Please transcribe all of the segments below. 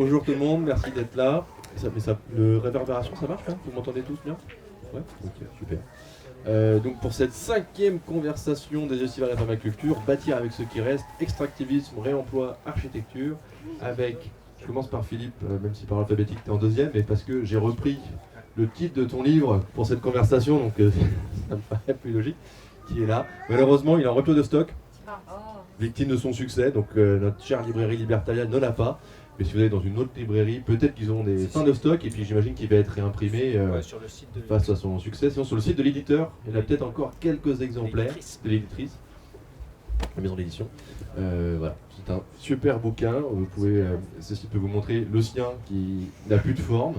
Bonjour tout le monde, merci d'être là. Le réverbération, ça marche hein? Vous m'entendez tous bien? Ouais. Ok, super. Donc pour cette 5e conversation des estivales de la permaculture, bâtir avec ce qui reste, extractivisme, réemploi, architecture, avec, je commence par Philippe, même si par alphabétique tu es en deuxième, mais parce que j'ai repris le titre de ton livre pour cette conversation, donc ça me paraît plus logique, qui est là. Malheureusement, il est en rupture de stock, victime de son succès, donc notre chère librairie Libertalia ne l'a pas. Mais si vous allez dans une autre librairie, peut-être qu'ils ont des fins de stock, et puis j'imagine qu'il va être réimprimé sur le site face à son succès. Sinon, sur le site de l'éditeur, il y a peut-être encore quelques exemplaires de l'éditrice, la maison d'édition. Voilà, c'est un super bouquin. Vous pouvez, ceci peut vous montrer le sien qui n'a plus de forme.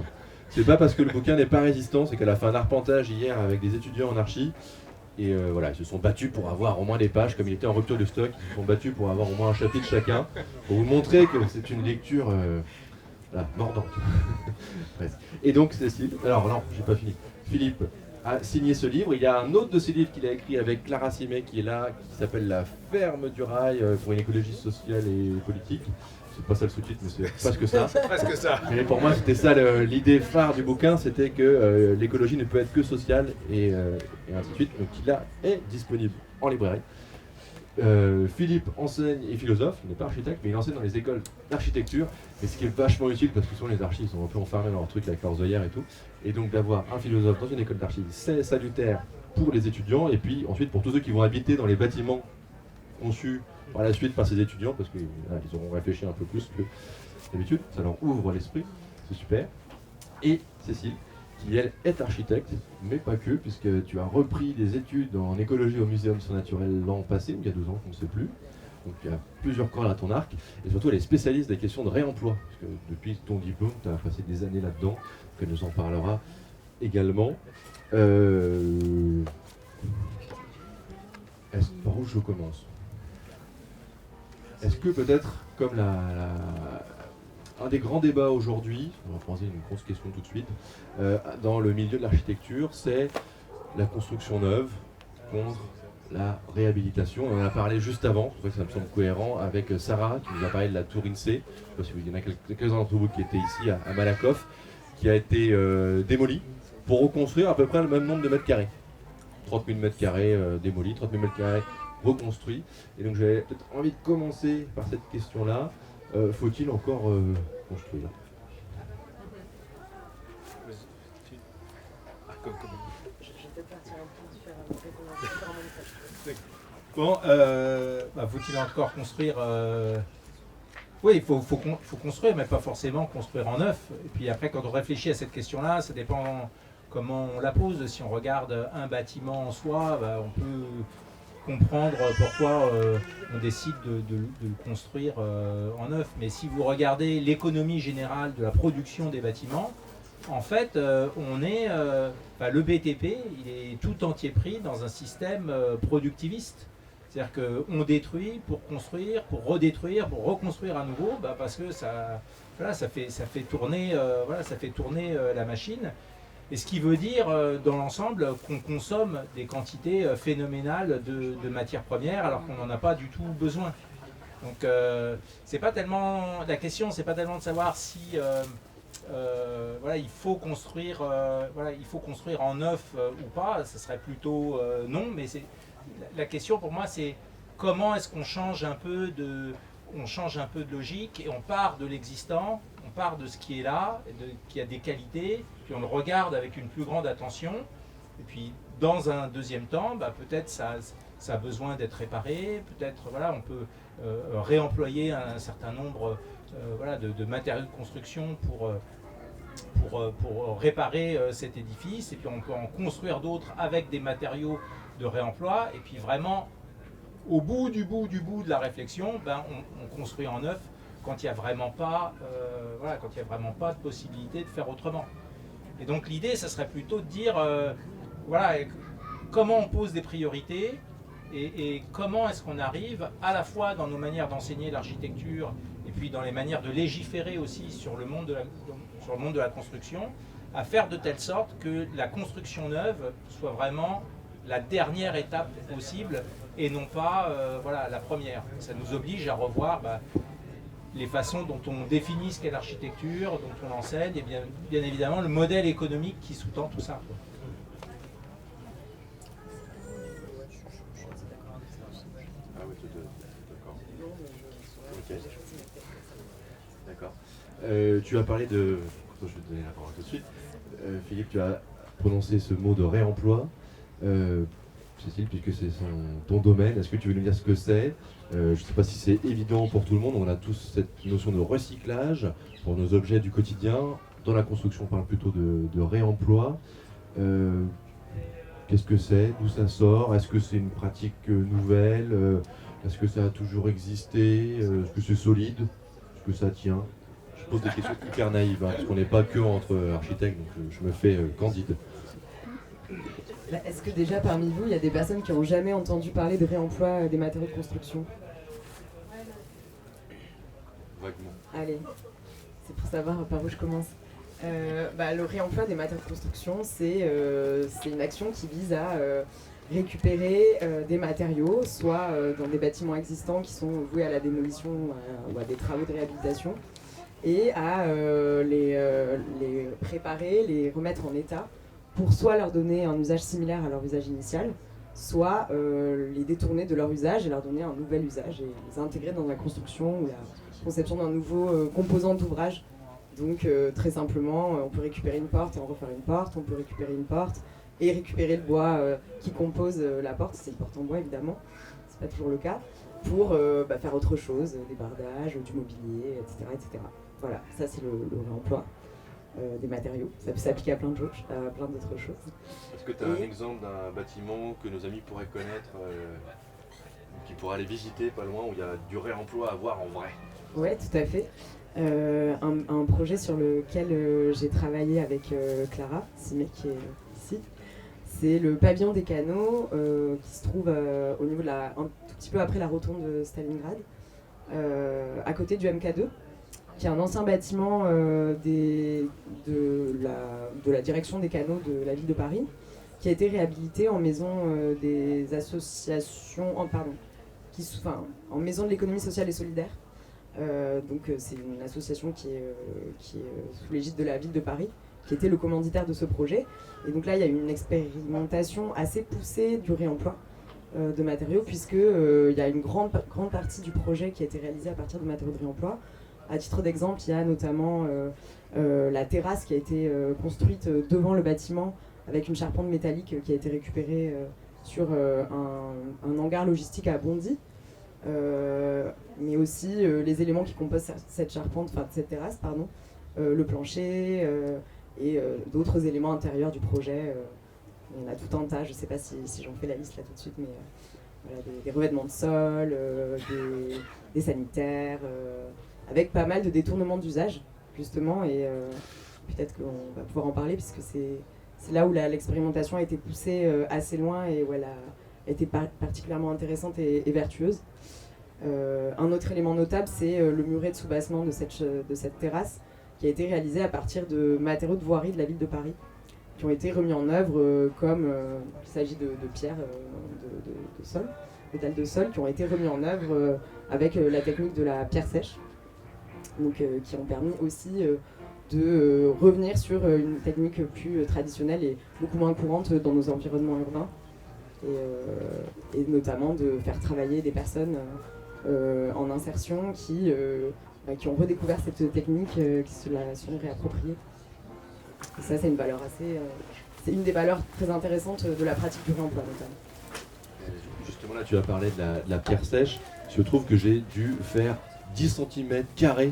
C'est pas parce que le bouquin n'est pas résistant, c'est qu'elle a fait un arpentage hier avec des étudiants en archi. Et voilà, ils se sont battus pour avoir au moins des pages, comme il était en rupture de stock, ils se sont battus pour avoir au moins un chapitre chacun, pour vous montrer que c'est une lecture voilà, mordante. Et donc Cécile, alors non, j'ai pas fini. Philippe a signé ce livre. Il y a un autre de ses livres qu'il a écrit avec Clara Simet qui est là, qui s'appelle La ferme du rail pour une écologie sociale et politique. C'est pas ça le sous-titre, mais c'est presque ça. presque ça. Mais pour moi, c'était ça l'idée phare du bouquin, c'était que l'écologie ne peut être que sociale et ainsi de suite. Donc il est disponible en librairie. Philippe enseigne et philosophe, il n'est pas architecte, mais il enseigne dans les écoles d'architecture. Et ce qui est vachement utile, parce que souvent les archis sont un peu enfermés dans leur truc avec leurs œillères et tout. Et donc d'avoir un philosophe dans une école d'archi, c'est salutaire pour les étudiants et puis ensuite pour tous ceux qui vont habiter dans les bâtiments conçus par la suite par ces étudiants, parce qu'ils auront réfléchi un peu plus que d'habitude, ça leur ouvre l'esprit, c'est super. Et Cécile, qui elle est architecte, mais pas que, puisque tu as repris des études en écologie au Muséum surnaturel l'an passé, ou il y a 2 ans, je ne sais plus. Donc il y a plusieurs cordes à ton arc, et surtout elle est spécialiste des questions de réemploi, parce que depuis ton diplôme, tu as passé des années là-dedans, qu'elle nous en parlera également. Par où je commence? Est-ce que peut-être, comme un des grands débats aujourd'hui, on va poser une grosse question tout de suite, dans le milieu de l'architecture, c'est la construction neuve contre la réhabilitation. On en a parlé juste avant, c'est pour ça que ça me semble cohérent, avec Sarah qui nous a parlé de la tour INSEE. Je ne sais pas si il y en a quelques-uns d'entre vous qui étaient ici à Malakoff, qui a été démolie pour reconstruire à peu près le même nombre de mètres carrés. 30 000 mètres carrés démolis, 30 000 mètres carrés reconstruits. Et donc j'avais peut-être envie de commencer par cette question-là. Faut-il encore construire? Bon, faut-il encore construire Oui, il faut construire, mais pas forcément construire en neuf. Et puis après, quand on réfléchit à cette question-là, ça dépend comment on la pose. Si on regarde un bâtiment en soi, on peut comprendre pourquoi on décide de le construire en neuf. Mais si vous regardez l'économie générale de la production des bâtiments, en fait, le BTP, il est tout entier pris dans un système productiviste. C'est-à-dire qu'on détruit pour construire, pour redétruire, pour reconstruire à nouveau, parce que ça fait tourner la machine. Et ce qui veut dire, dans l'ensemble, qu'on consomme des quantités phénoménales de matières premières alors qu'on n'en a pas du tout besoin. Donc, c'est pas tellement la question, c'est pas tellement de savoir si il faut construire en neuf ou pas. Ce serait plutôt non, mais la question pour moi, c'est comment est-ce qu'on change un peu de logique et on part de l'existant, on part de ce qui est là, qui a des qualités, puis on le regarde avec une plus grande attention. Et puis dans un deuxième temps, peut-être ça a besoin d'être réparé, peut-être on peut réemployer un certain nombre de matériaux de construction pour réparer cet édifice, et puis on peut en construire d'autres avec des matériaux de réemploi, et puis vraiment au bout de la réflexion, on construit en neuf quand il n'y a vraiment pas de possibilité de faire autrement. Et donc l'idée, ça serait plutôt de dire comment on pose des priorités et comment est-ce qu'on arrive à la fois dans nos manières d'enseigner l'architecture et puis dans les manières de légiférer aussi sur le monde de la construction, à faire de telle sorte que la construction neuve soit vraiment la dernière étape possible et non pas la première. Ça nous oblige à revoir les façons dont on définit ce qu'est l'architecture, dont on enseigne, et bien évidemment le modèle économique qui sous-tend tout ça, quoi. Ah oui, d'accord. Ok. D'accord. Tu as parlé de... Je vais te donner la parole tout de suite. Philippe, tu as prononcé ce mot de réemploi. Cécile, puisque c'est ton domaine, est-ce que tu veux nous dire ce que c'est? Je ne sais pas si c'est évident pour tout le monde. On a tous cette notion de recyclage pour nos objets du quotidien. Dans la construction, on parle plutôt de réemploi. Qu'est-ce que c'est? D'où ça sort? Est-ce que c'est une pratique nouvelle? Est-ce que ça a toujours existé? Est-ce que c'est solide? Est-ce que ça tient? Je pose des questions hyper naïves, hein, parce qu'on n'est pas que entre architectes, donc je me fais candide. Est-ce que déjà parmi vous, il y a des personnes qui n'ont jamais entendu parler de réemploi des matériaux de construction? Vaguement. Allez, c'est pour savoir par où je commence. Le réemploi des matériaux de construction, c'est une action qui vise à récupérer des matériaux, soit dans des bâtiments existants qui sont voués à la démolition ou à des travaux de réhabilitation, et à les préparer, les remettre en état, pour soit leur donner un usage similaire à leur usage initial, soit les détourner de leur usage et leur donner un nouvel usage et les intégrer dans la construction ou la conception d'un nouveau composant d'ouvrage. Donc très simplement, on peut récupérer une porte et en refaire une porte, on peut récupérer une porte et récupérer le bois qui compose la porte, c'est une porte en bois évidemment, c'est pas toujours le cas, pour faire autre chose, des bardages, du mobilier, etc. etc. Voilà, ça c'est le réemploi. Des matériaux. Ça peut s'appliquer à plein d'autres choses. Est-ce que tu as un exemple d'un bâtiment que nos amis pourraient connaître, qui pourraient aller visiter pas loin, où il y a du réemploi à voir en vrai? Oui, tout à fait. Un projet sur lequel j'ai travaillé avec Clara Simet, qui est ici, c'est le pavillon des canaux qui se trouve au niveau un tout petit peu après la rotonde de Stalingrad, à côté du MK2. Qui est un ancien bâtiment de la direction des canaux de la ville de Paris, qui a été réhabilité en maison des associations, en maison de l'économie sociale et solidaire. Donc c'est une association qui est sous l'égide de la ville de Paris, qui était le commanditaire de ce projet. Et donc là, il y a une expérimentation assez poussée du réemploi de matériaux, puisqu'il y a une grande partie du projet qui a été réalisée à partir de matériaux de réemploi. À titre d'exemple, il y a notamment la terrasse qui a été construite devant le bâtiment avec une charpente métallique qui a été récupérée sur un hangar logistique à Bondy. Mais aussi les éléments qui composent cette terrasse, le plancher et d'autres éléments intérieurs du projet. Il y en a tout un tas, je ne sais pas si j'en fais la liste là tout de suite, mais voilà, des revêtements de sol, des sanitaires, avec pas mal de détournements d'usage, justement, et peut-être qu'on va pouvoir en parler, puisque c'est là où l'expérimentation a été poussée assez loin et où elle a été particulièrement intéressante et vertueuse. Un autre élément notable, c'est le muret de soubassement de cette terrasse, qui a été réalisé à partir de matériaux de voirie de la ville de Paris, qui ont été remis en œuvre comme il s'agit de pierres de sol, de dalles de sol, qui ont été remis en œuvre avec la technique de la pierre sèche. Donc, qui ont permis aussi de revenir sur une technique plus traditionnelle et beaucoup moins courante dans nos environnements urbains, et notamment de faire travailler des personnes en insertion qui ont redécouvert cette technique, qui se la sont réappropriées. Et ça, c'est c'est une des valeurs très intéressantes de la pratique du réemploi notamment. Justement, là, tu as parlé de la pierre sèche. Je trouve que j'ai dû faire 10 cm²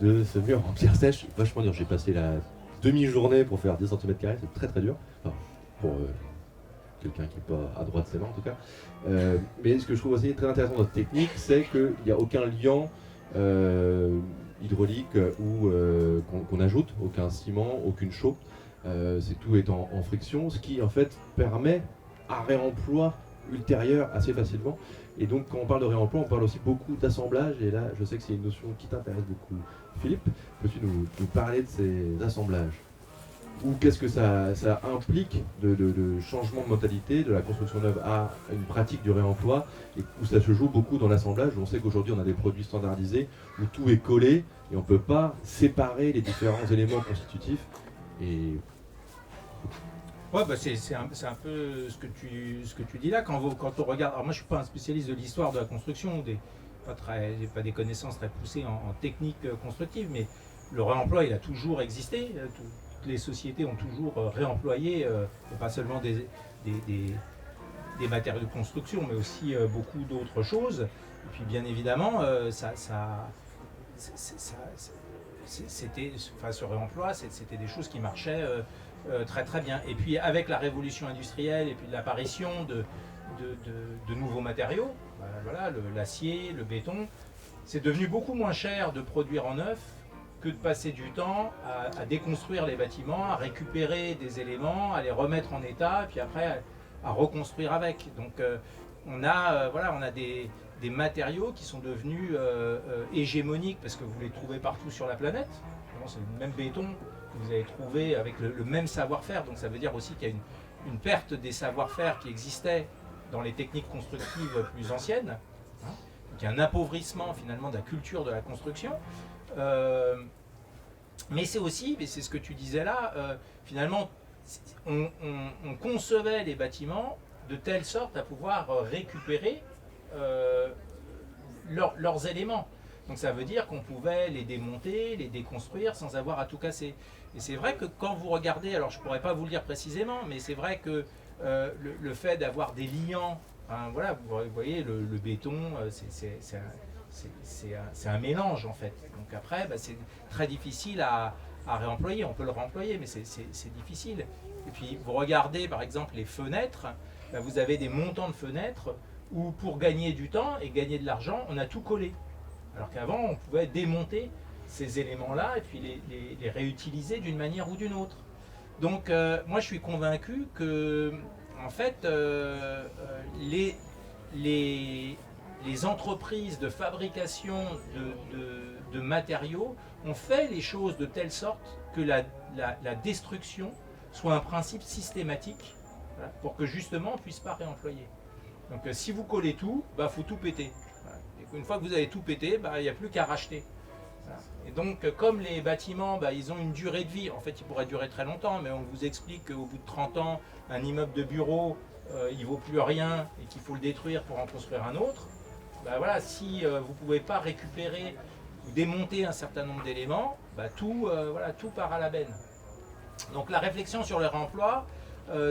de ce mur en pierre sèche, vachement dur. J'ai passé la demi-journée pour faire 10 cm², c'est très très dur. Enfin, pour quelqu'un qui n'est pas à droite de ses mains en tout cas. Mais ce que je trouve aussi très intéressant dans cette technique, c'est qu'il n'y a aucun liant hydraulique ou qu'on ajoute, aucun ciment, aucune chaux. C'est tout est en friction, ce qui en fait permet un réemploi ultérieur assez facilement. Et donc quand on parle de réemploi, on parle aussi beaucoup d'assemblage, et là je sais que c'est une notion qui t'intéresse beaucoup. Philippe, peux-tu nous parler de ces assemblages? ou qu'est-ce que ça implique de changement de mentalité de la construction neuve à une pratique du réemploi, et où ça se joue beaucoup dans l'assemblage. On sait qu'aujourd'hui on a des produits standardisés où tout est collé et on ne peut pas séparer les différents éléments constitutifs. Et ouais, bah c'est un peu ce que tu dis là. Quand on regarde, alors moi je suis pas un spécialiste de l'histoire de la construction, j'ai pas des connaissances très poussées en technique constructive, mais le réemploi il a toujours existé. Toutes les sociétés ont toujours réemployé, pas seulement des matériaux de construction, mais aussi beaucoup d'autres choses. Et puis bien évidemment, ce réemploi, c'était des choses qui marchaient très très bien. Et puis avec la révolution industrielle et puis l'apparition de nouveaux matériaux, voilà, l'acier, le béton, c'est devenu beaucoup moins cher de produire en neuf que de passer du temps à déconstruire les bâtiments, à récupérer des éléments, à les remettre en état, et puis après à reconstruire avec. Donc on a des matériaux qui sont devenus hégémoniques parce que vous les trouvez partout sur la planète. C'est le même béton que vous allez trouver avec le même savoir-faire. Donc ça veut dire aussi qu'il y a une perte des savoir-faire qui existaient dans les techniques constructives plus anciennes. Donc il y a un appauvrissement finalement de la culture de la construction. Mais c'est aussi, et c'est ce que tu disais là, finalement, on concevait les bâtiments de telle sorte à pouvoir récupérer leurs éléments. Donc ça veut dire qu'on pouvait les démonter, les déconstruire sans avoir à tout casser. Et c'est vrai que quand vous regardez, alors je ne pourrais pas vous le dire précisément, mais c'est vrai que le fait d'avoir des liants, hein, voilà, vous voyez le béton, c'est un mélange en fait. Donc après, c'est très difficile à réemployer. On peut le réemployer, mais c'est difficile. Et puis vous regardez par exemple les fenêtres, vous avez des montants de fenêtres où pour gagner du temps et gagner de l'argent, on a tout collé. Alors qu'avant, on pouvait démonter ces éléments-là et puis les réutiliser d'une manière ou d'une autre. Donc moi je suis convaincu que en fait les entreprises de fabrication de matériaux ont fait les choses de telle sorte que la destruction soit un principe systématique, voilà, pour que justement on ne puisse pas réemployer. Donc si vous collez tout, faut tout péter. Voilà. Et une fois que vous avez tout pété, il n'y a plus qu'à racheter. Voilà. Et donc comme les bâtiments, ils ont une durée de vie, en fait ils pourraient durer très longtemps, mais on vous explique qu'au bout de 30 ans, un immeuble de bureau, il ne vaut plus rien et qu'il faut le détruire pour en construire un autre. Voilà, si vous ne pouvez pas récupérer ou démonter un certain nombre d'éléments, tout part à la benne. Donc la réflexion sur le réemploi,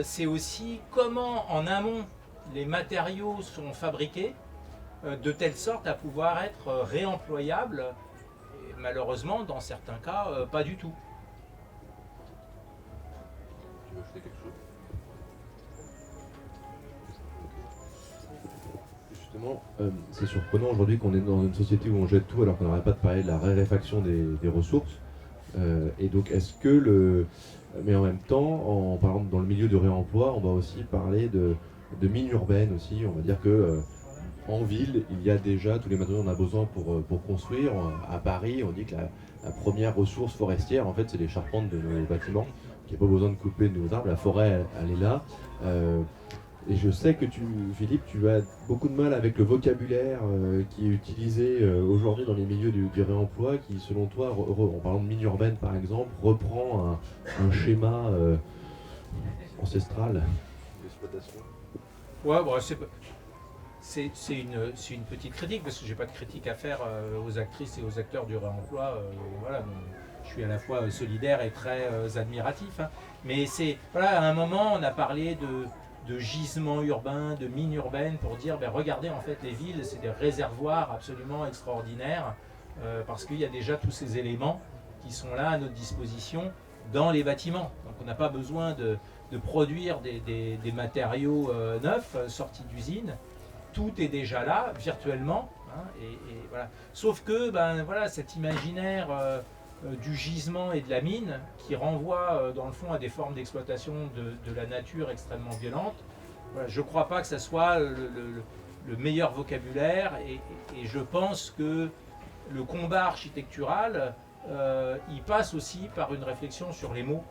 c'est aussi comment en amont les matériaux sont fabriqués de telle sorte à pouvoir être réemployables, et malheureusement dans certains cas pas du tout. Tu veux ajouter quelque chose ? Justement, c'est surprenant aujourd'hui qu'on est dans une société où on jette tout alors qu'on n'arrête pas de parler de la raréfaction des ressources. Et donc est-ce que mais en même temps, en parlant dans le milieu du réemploi, on va aussi parler de mine urbaine aussi. On va dire que en ville, il y a déjà tous les matériaux dont on a besoin pour construire. À Paris, on dit que la première ressource forestière, en fait, c'est les charpentes de nos bâtiments. Il n'y a pas besoin de couper de nouveaux arbres. La forêt, elle est là. Et je sais que Philippe, tu as beaucoup de mal avec le vocabulaire qui est utilisé aujourd'hui dans les milieux du réemploi, qui, selon toi, en parlant de mine urbaine par exemple, reprend un schéma ancestral d'exploitation. Ouais, c'est une petite critique, parce que j'ai pas de critique à faire aux actrices et aux acteurs du réemploi. Voilà, donc, je suis à la fois solidaire et très admiratif. Hein. Mais à un moment, on a parlé de gisements urbains, de mines urbaines, pour dire, regardez, en fait, les villes, c'est des réservoirs absolument extraordinaires, parce qu'il y a déjà tous ces éléments qui sont là à notre disposition dans les bâtiments. Donc on n'a pas besoin de produire des matériaux neufs, sortis d'usine. Tout est déjà là, virtuellement. Hein, et voilà. Sauf que cet imaginaire du gisement et de la mine, qui renvoie dans le fond à des formes d'exploitation de la nature extrêmement violentes. Voilà, je ne crois pas que ça soit le meilleur vocabulaire, et je pense que le combat architectural, il passe aussi par une réflexion sur les mots.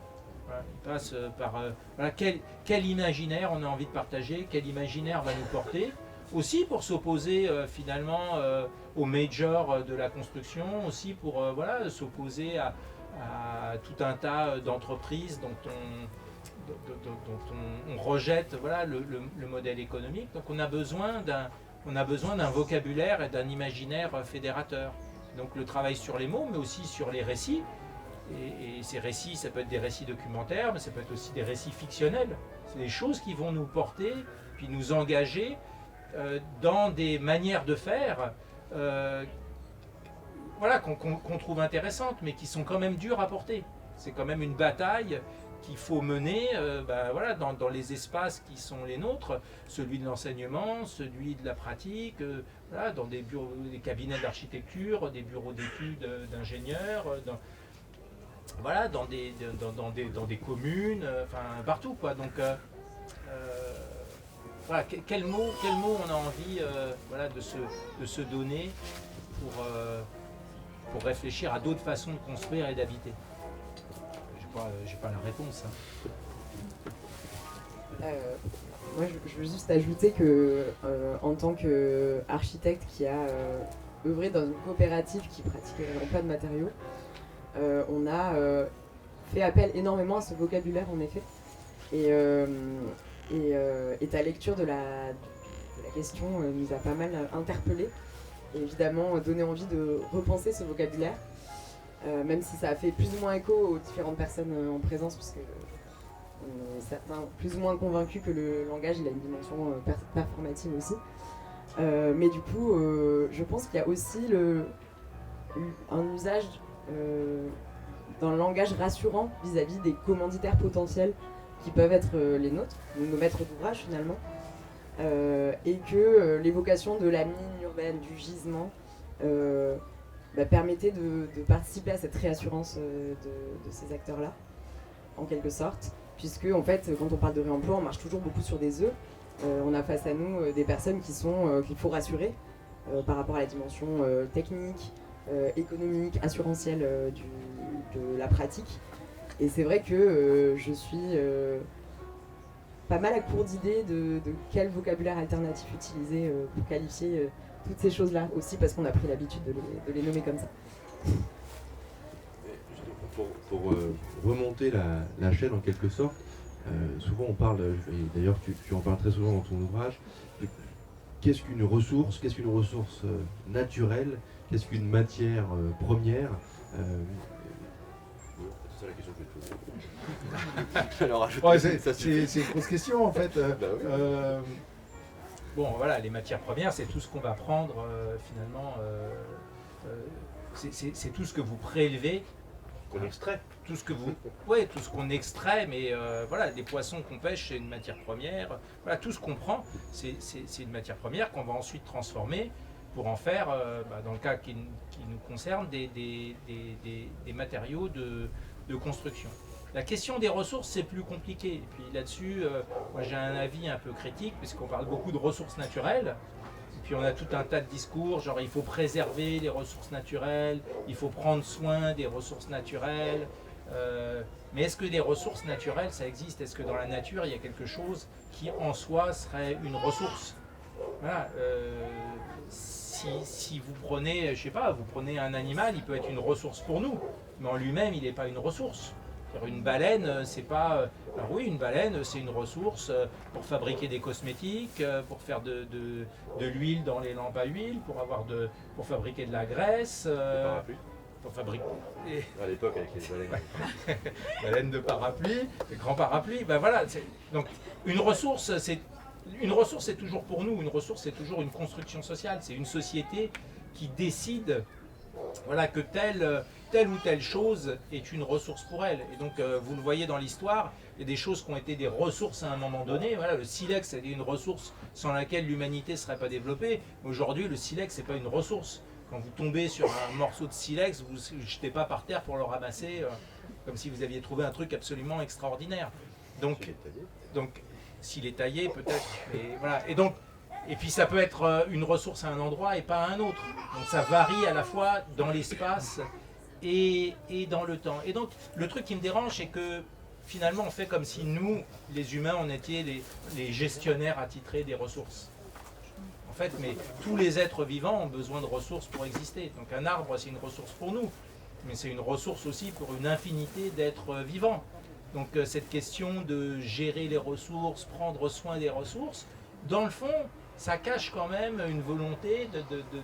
Voilà, il passe par voilà, quel imaginaire on a envie de partager, quel imaginaire va nous porter. Aussi pour s'opposer finalement aux majors de la construction, aussi pour voilà, s'opposer à tout un tas d'entreprises dont on rejette voilà, le modèle économique. Donc on a besoin d'un vocabulaire et d'un imaginaire fédérateur. Donc le travail sur les mots, mais aussi sur les récits. Et ces récits, ça peut être des récits documentaires, mais ça peut être aussi des récits fictionnels. C'est des choses qui vont nous porter, puis nous engager dans des manières de faire voilà, qu'on trouve intéressantes, mais qui sont quand même dures à porter. C'est quand même une bataille qu'il faut mener voilà, dans les espaces qui sont les nôtres, celui de l'enseignement, celui de la pratique, voilà, dans des bureaux, des cabinets d'architecture, des bureaux d'études d'ingénieurs, voilà, dans des communes, enfin partout quoi. Donc voilà, quel mot on a envie voilà, de se donner pour réfléchir à d'autres façons de construire et d'habiter. J'ai pas la réponse. Moi, je veux juste ajouter que, en tant qu'architecte qui a œuvré dans une coopérative qui pratiquait l'emploi de matériaux, on a fait appel énormément à ce vocabulaire, en effet. Et ta lecture de la question nous a pas mal interpellés. Et évidemment, donné envie de repenser ce vocabulaire. Même si ça a fait plus ou moins écho aux différentes personnes en présence, puisque on est certains plus ou moins convaincus que le langage il a une dimension performative aussi. Mais du coup, je pense qu'il y a aussi un usage d'un langage rassurant vis-à-vis des commanditaires potentiels qui peuvent être les nôtres, nos maîtres d'ouvrage finalement, et que l'évocation de la mine urbaine, du gisement, permettait de participer à cette réassurance de ces acteurs-là, en quelque sorte, puisque en fait, quand on parle de réemploi, on marche toujours beaucoup sur des œufs. On a face à nous des personnes qu'il faut rassurer par rapport à la dimension technique, économique, assurantielle de la pratique. Et c'est vrai que je suis pas mal à court d'idées de quel vocabulaire alternatif utiliser pour qualifier toutes ces choses-là, aussi parce qu'on a pris l'habitude de les nommer comme ça. Pour remonter la chaîne en quelque sorte, souvent on parle, et d'ailleurs tu en parles très souvent dans ton ouvrage, qu'est-ce qu'une ressource naturelle, qu'est-ce qu'une matière première c'est ça la question que je vais te poser. Alors, c'est une grosse question en fait. Bah oui. Bon voilà, les matières premières, c'est tout ce qu'on va prendre finalement, c'est tout ce que vous prélevez. Qu'on extrait. Tout ce qu'on extrait, mais voilà, les poissons qu'on pêche, c'est une matière première. Voilà, tout ce qu'on prend, c'est une matière première qu'on va ensuite transformer pour en faire, dans le cas qui nous concerne, des matériaux de construction. La question des ressources, c'est plus compliqué. Et puis là-dessus, moi j'ai un avis un peu critique, puisqu'on parle beaucoup de ressources naturelles. Et puis on a tout un tas de discours, genre il faut préserver les ressources naturelles, il faut prendre soin des ressources naturelles. Mais est-ce que des ressources naturelles, ça existe? Est-ce que dans la nature, il y a quelque chose qui en soi serait une ressource? Voilà. Si vous prenez, je sais pas, vous prenez un animal, il peut être une ressource pour nous, mais en lui-même, il n'est pas une ressource. Une baleine, c'est pas... Alors oui, une baleine, c'est une ressource pour fabriquer des cosmétiques, pour faire de l'huile dans les lampes à huile, pour fabriquer de la graisse, pour fabriquer... À l'époque, avec les baleines. Baleines de parapluie, les grands parapluies, ben voilà. Donc une ressource, c'est toujours pour nous, une ressource, c'est toujours une construction sociale, c'est une société qui décide, voilà, que telle ou telle chose est une ressource pour elle. Et donc, vous le voyez dans l'histoire, il y a des choses qui ont été des ressources à un moment donné. Voilà, le silex, c'était une ressource sans laquelle l'humanité ne serait pas développée. Aujourd'hui, le silex, n'est pas une ressource. Quand vous tombez sur un morceau de silex, vous ne le jetez pas par terre pour le ramasser, comme si vous aviez trouvé un truc absolument extraordinaire. Donc s'il est taillé, peut-être. Voilà. Et puis ça peut être une ressource à un endroit et pas à un autre. Donc ça varie à la fois dans l'espace et dans le temps. Et donc le truc qui me dérange, c'est que finalement, on fait comme si nous, les humains, on était les gestionnaires attitrés des ressources. En fait, mais tous les êtres vivants ont besoin de ressources pour exister. Donc un arbre, c'est une ressource pour nous, mais c'est une ressource aussi pour une infinité d'êtres vivants. Donc cette question de gérer les ressources, prendre soin des ressources, dans le fond, ça cache quand même une volonté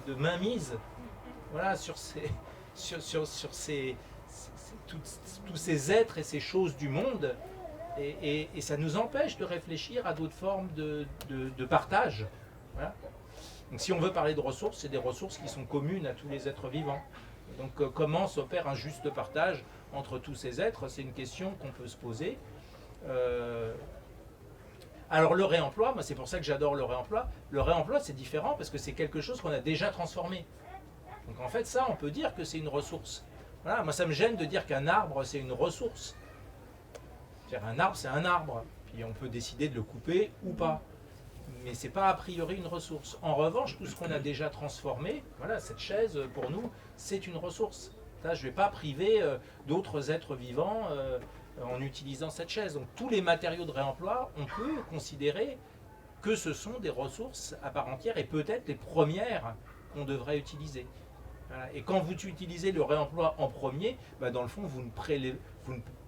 de mainmise, voilà, sur tous ces êtres et ces choses du monde, et ça nous empêche de réfléchir à d'autres formes de partage. Voilà. Donc si on veut parler de ressources, c'est des ressources qui sont communes à tous les êtres vivants. Donc comment s'opère un juste partage entre tous ces êtres? C'est une question qu'on peut se poser. Alors le réemploi, moi c'est pour ça que j'adore le réemploi. Le réemploi, c'est différent parce que c'est quelque chose qu'on a déjà transformé. Donc en fait ça, on peut dire que c'est une ressource. Voilà, moi ça me gêne de dire qu'un arbre c'est une ressource. C'est-à-dire un arbre c'est un arbre, puis on peut décider de le couper ou pas. Mais c'est pas a priori une ressource. En revanche, tout ce qu'on a déjà transformé, voilà, cette chaise pour nous, c'est une ressource. Ça, je ne vais pas priver d'autres êtres vivants en utilisant cette chaise. Donc tous les matériaux de réemploi, on peut considérer que ce sont des ressources à part entière et peut-être les premières qu'on devrait utiliser. Voilà. Et quand vous utilisez le réemploi en premier, bah dans le fond, vous ne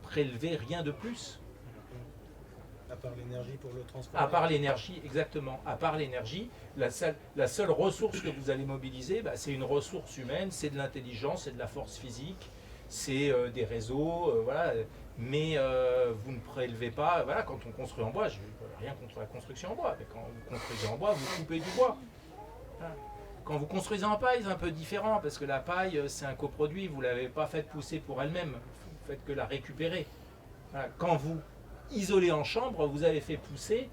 prélevez rien de plus. À part l'énergie pour le transformer. À part l'énergie, exactement. À part l'énergie, la seule ressource que vous allez mobiliser, bah, c'est une ressource humaine, c'est de l'intelligence, c'est de la force physique, c'est des réseaux, voilà. Mais vous ne prélevez pas. Voilà, quand on construit en bois, je n'ai rien contre la construction en bois, mais quand vous construisez en bois, vous coupez du bois. Voilà. Quand vous construisez en paille, c'est un peu différent, parce que la paille, c'est un coproduit, vous ne l'avez pas faite pousser pour elle-même, vous faites que la récupérer. Voilà. Quand vous isolé en chambre, vous avez fait pousser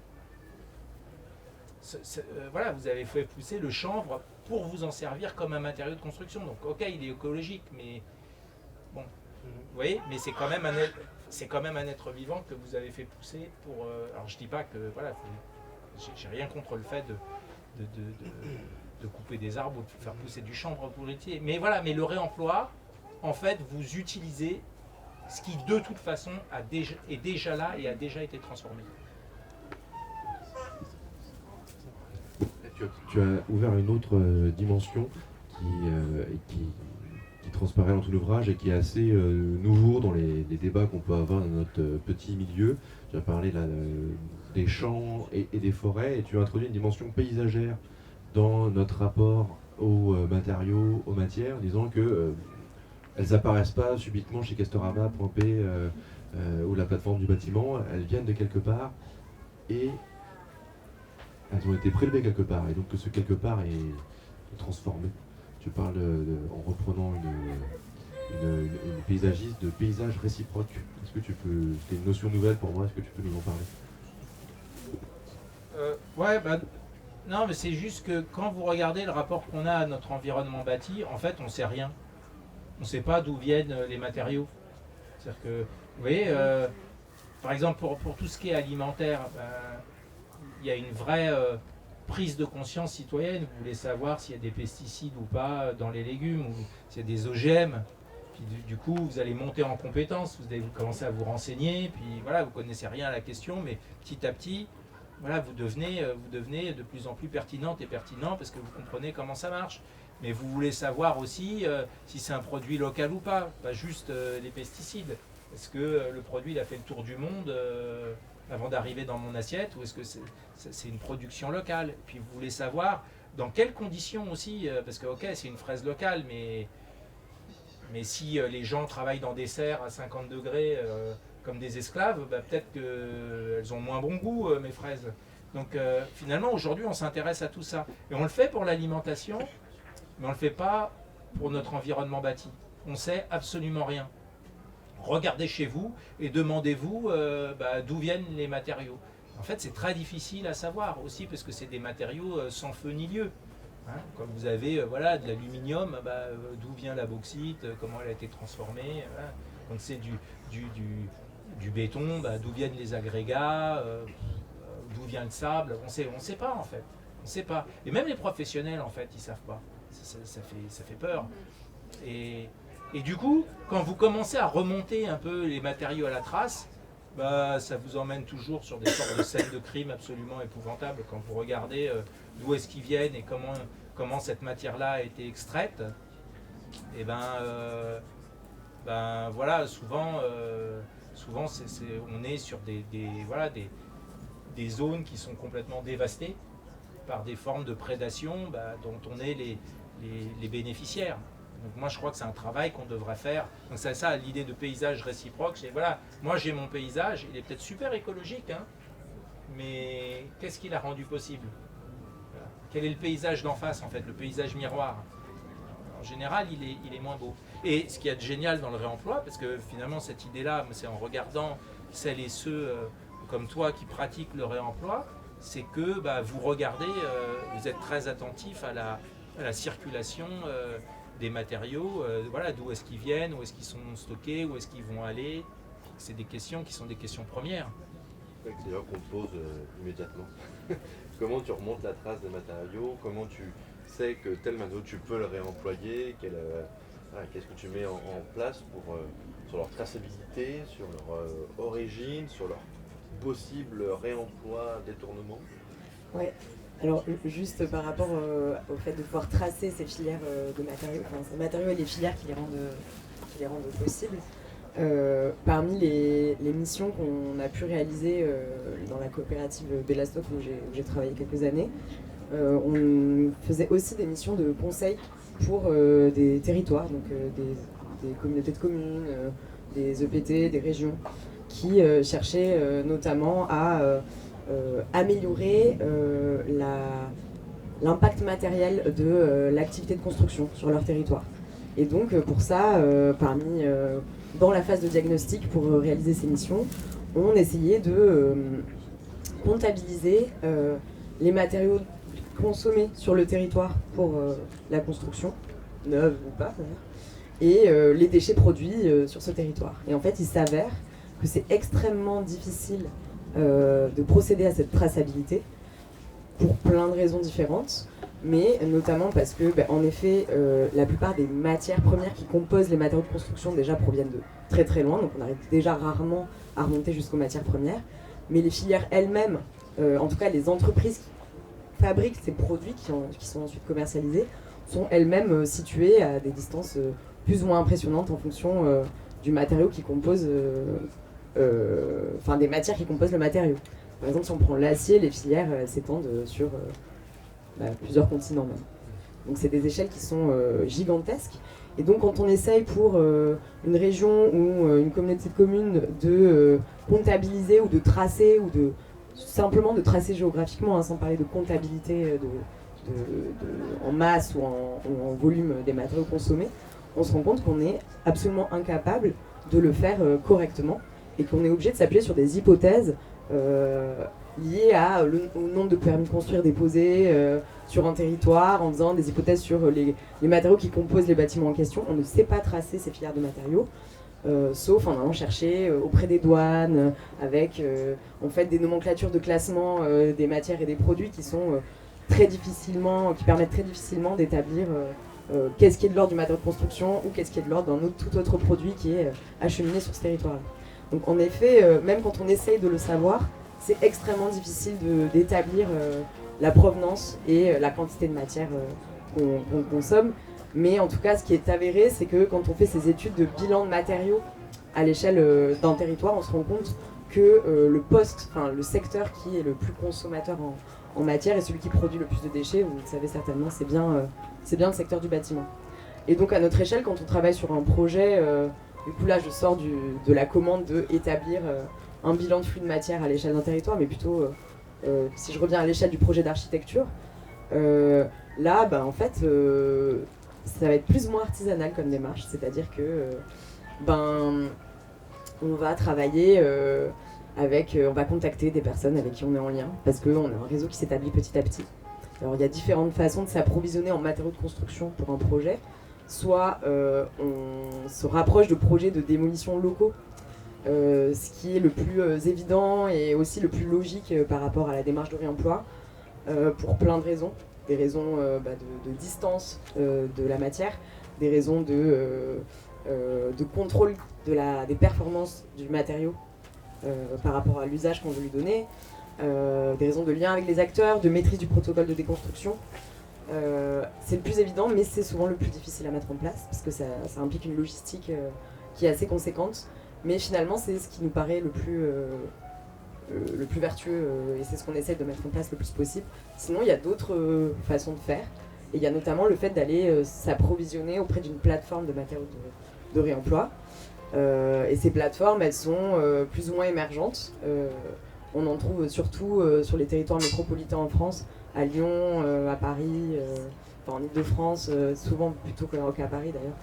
voilà, vous avez fait pousser le chanvre pour vous en servir comme un matériau de construction. Donc ok, il est écologique, mais bon, vous voyez, mais c'est quand même un être vivant que vous avez fait pousser pour. Alors je dis pas que voilà, j'ai rien contre le fait de couper des arbres ou de faire pousser du chanvre pour l'étier. Mais voilà, mais le réemploi, en fait, vous utilisez ce qui de toute façon est déjà là et a déjà été transformé. Tu as ouvert une autre dimension qui transparaît dans tout l'ouvrage et qui est assez nouveau dans les débats qu'on peut avoir dans notre petit milieu. Tu as parlé là, des champs et des forêts, et tu as introduit une dimension paysagère dans notre rapport aux matériaux, aux matières, en disant que elles n'apparaissent pas subitement chez Castorama.p ou la plateforme du bâtiment, elles viennent de quelque part et elles ont été prélevées quelque part, et donc que ce quelque part est transformé. Tu parles en reprenant une paysagiste de paysage réciproque. Est-ce que tu peux, c'est une notion nouvelle pour moi, est-ce que tu peux nous en parler? Ouais, bah, non, mais c'est juste que quand vous regardez le rapport qu'on a à notre environnement bâti, en fait, on ne sait rien. On ne sait pas d'où viennent les matériaux. C'est-à-dire que, vous voyez, par exemple, pour tout ce qui est alimentaire, il y a une vraie prise de conscience citoyenne. Vous voulez savoir s'il y a des pesticides ou pas dans les légumes, ou s'il y a des OGM. Puis du coup, vous allez monter en compétence, vous allez commencer à vous renseigner, puis voilà, vous ne connaissez rien à la question, mais petit à petit, voilà, vous devenez de plus en plus pertinente et pertinent parce que vous comprenez comment ça marche. Mais vous voulez savoir aussi si c'est un produit local ou pas juste les pesticides. Est-ce que le produit il a fait le tour du monde avant d'arriver dans mon assiette, ou est-ce que c'est une production locale? Et puis vous voulez savoir dans quelles conditions aussi, parce que ok, c'est une fraise locale, mais si les gens travaillent dans des serres à 50 degrés comme des esclaves, peut-être qu'elles ont moins bon goût, mes fraises. Donc finalement, aujourd'hui, on s'intéresse à tout ça. Et on le fait pour l'alimentation, mais on ne le fait pas pour notre environnement bâti. On ne sait absolument rien. Regardez chez vous et demandez-vous d'où viennent les matériaux. En fait, c'est très difficile à savoir aussi, parce que c'est des matériaux sans feu ni lieu. Hein, quand vous avez voilà, de l'aluminium, d'où vient la bauxite, comment elle a été transformée. Voilà. Quand c'est du béton, d'où viennent les agrégats, d'où vient le sable. On sait pas en fait. On sait pas. Et même les professionnels en fait, ils savent pas. Ça fait peur. Et du coup, quand vous commencez à remonter un peu les matériaux à la trace, Bah, ça vous emmène toujours sur des sortes de scènes de crime absolument épouvantables quand vous regardez d'où est-ce qu'ils viennent et comment cette matière-là a été extraite. Et ben voilà, souvent on est sur des zones qui sont complètement dévastées par des formes de prédation dont on est les bénéficiaires. Donc moi je crois que c'est un travail qu'on devrait faire. Donc c'est ça l'idée de paysage réciproque. C'est voilà, moi j'ai mon paysage, il est peut-être super écologique, hein, mais qu'est-ce qui l'a rendu possible? Voilà. Quel est le paysage d'en face en fait, le paysage miroir? En général il est moins beau. Et ce qu'il y a de génial dans le réemploi, parce que finalement cette idée-là, c'est en regardant celles et ceux comme toi qui pratiquent le réemploi, c'est que vous regardez, vous êtes très attentif à la circulation des matériaux, voilà, d'où est-ce qu'ils viennent, où est-ce qu'ils sont stockés, où est-ce qu'ils vont aller. C'est des questions qui sont des questions premières. C'est d'ailleurs qu'on te pose immédiatement. Comment tu remontes la trace des matériaux? Comment tu sais que tel matériau tu peux le réemployer? Qu'est-ce que tu mets en place sur leur traçabilité, sur leur origine, sur leur possible réemploi, détournement? Ouais. Alors juste par rapport au fait de pouvoir tracer ces filières de matériaux, enfin ces matériaux et les filières qui les rendent possibles, parmi les missions qu'on a pu réaliser dans la coopérative Bellastock où j'ai travaillé quelques années, on faisait aussi des missions de conseil pour des territoires, donc des communautés de communes, des EPT, des régions, qui cherchaient notamment à améliorer l'impact matériel de l'activité de construction sur leur territoire. Et donc pour ça, dans la phase de diagnostic pour réaliser ces missions, on essayait de comptabiliser les matériaux consommés sur le territoire pour la construction, neuve ou pas d'ailleurs, et les déchets produits sur ce territoire. Et en fait, il s'avère que c'est extrêmement difficile de procéder à cette traçabilité pour plein de raisons différentes, mais notamment parce que, en effet, la plupart des matières premières qui composent les matériaux de construction déjà proviennent de très très loin, donc on arrive déjà rarement à remonter jusqu'aux matières premières, mais les filières elles-mêmes, en tout cas les entreprises qui fabriquent ces produits qui sont ensuite commercialisés, sont elles-mêmes situées à des distances plus ou moins impressionnantes en fonction du matériau qui compose des matières qui composent le matériau. Par exemple, si on prend l'acier, les filières s'étendent sur plusieurs continents même. Donc c'est des échelles qui sont gigantesques. Et donc quand on essaye pour une région ou une communauté de communes de comptabiliser ou de tracer ou simplement de tracer géographiquement, sans parler de comptabilité en masse ou en volume des matériaux consommés, on se rend compte qu'on est absolument incapable de le faire correctement et qu'on est obligé de s'appuyer sur des hypothèses liées au nombre de permis de construire déposés sur un territoire, en faisant des hypothèses sur les matériaux qui composent les bâtiments en question. On ne sait pas tracer ces filières de matériaux, sauf en allant chercher auprès des douanes, avec en fait des nomenclatures de classement des matières et des produits qui sont qui permettent très difficilement d'établir qu'est-ce qui est de l'ordre du matériau de construction ou qu'est-ce qui est de l'ordre d'un tout autre produit qui est acheminé sur ce territoire-là. Donc en effet, même quand on essaye de le savoir, c'est extrêmement difficile d'établir la provenance et la quantité de matière qu'on consomme. Mais en tout cas, ce qui est avéré, c'est que quand on fait ces études de bilan de matériaux à l'échelle d'un territoire, on se rend compte que le secteur qui est le plus consommateur en matière est celui qui produit le plus de déchets. Vous le savez certainement, c'est bien le secteur du bâtiment. Et donc à notre échelle, quand on travaille sur un projet, du coup là je sors de la commande d'établir un bilan de flux de matière à l'échelle d'un territoire, mais plutôt si je reviens à l'échelle du projet d'architecture, là en fait ça va être plus ou moins artisanal comme démarche, c'est-à-dire que on va travailler on va contacter des personnes avec qui on est en lien, parce qu'on a un réseau qui s'établit petit à petit. Alors il y a différentes façons de s'approvisionner en matériaux de construction pour un projet. Soit on se rapproche de projets de démolition locaux, ce qui est le plus évident et aussi le plus logique par rapport à la démarche de réemploi, pour plein de raisons. Des raisons de distance de la matière, des raisons de contrôle des performances du matériau par rapport à l'usage qu'on veut lui donner, des raisons de lien avec les acteurs, de maîtrise du protocole de déconstruction. C'est le plus évident, mais c'est souvent le plus difficile à mettre en place, parce que ça implique une logistique qui est assez conséquente. Mais finalement, c'est ce qui nous paraît le plus vertueux, et c'est ce qu'on essaie de mettre en place le plus possible. Sinon, il y a d'autres façons de faire. Et il y a notamment le fait d'aller s'approvisionner auprès d'une plateforme de matériaux de réemploi. Et ces plateformes, elles sont plus ou moins émergentes. On en trouve surtout sur les territoires métropolitains en France, à Lyon, à Paris, en Ile-de-France, souvent plutôt qu'à Paris d'ailleurs.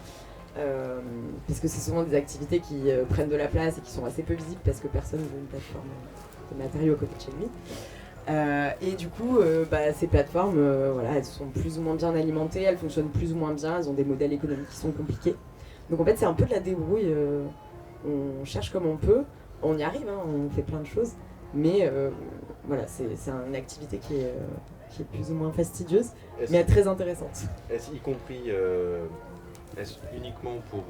Parce que c'est souvent des activités qui prennent de la place et qui sont assez peu visibles parce que personne veut une plateforme de matériaux à côté de chez lui. Et du coup, ces plateformes, elles sont plus ou moins bien alimentées, elles fonctionnent plus ou moins bien, elles ont des modèles économiques qui sont compliqués. Donc en fait, c'est un peu de la débrouille. On cherche comme on peut, on y arrive, hein, on fait plein de choses, mais c'est une activité qui est plus ou moins fastidieuse, mais très intéressante. Est-ce uniquement pour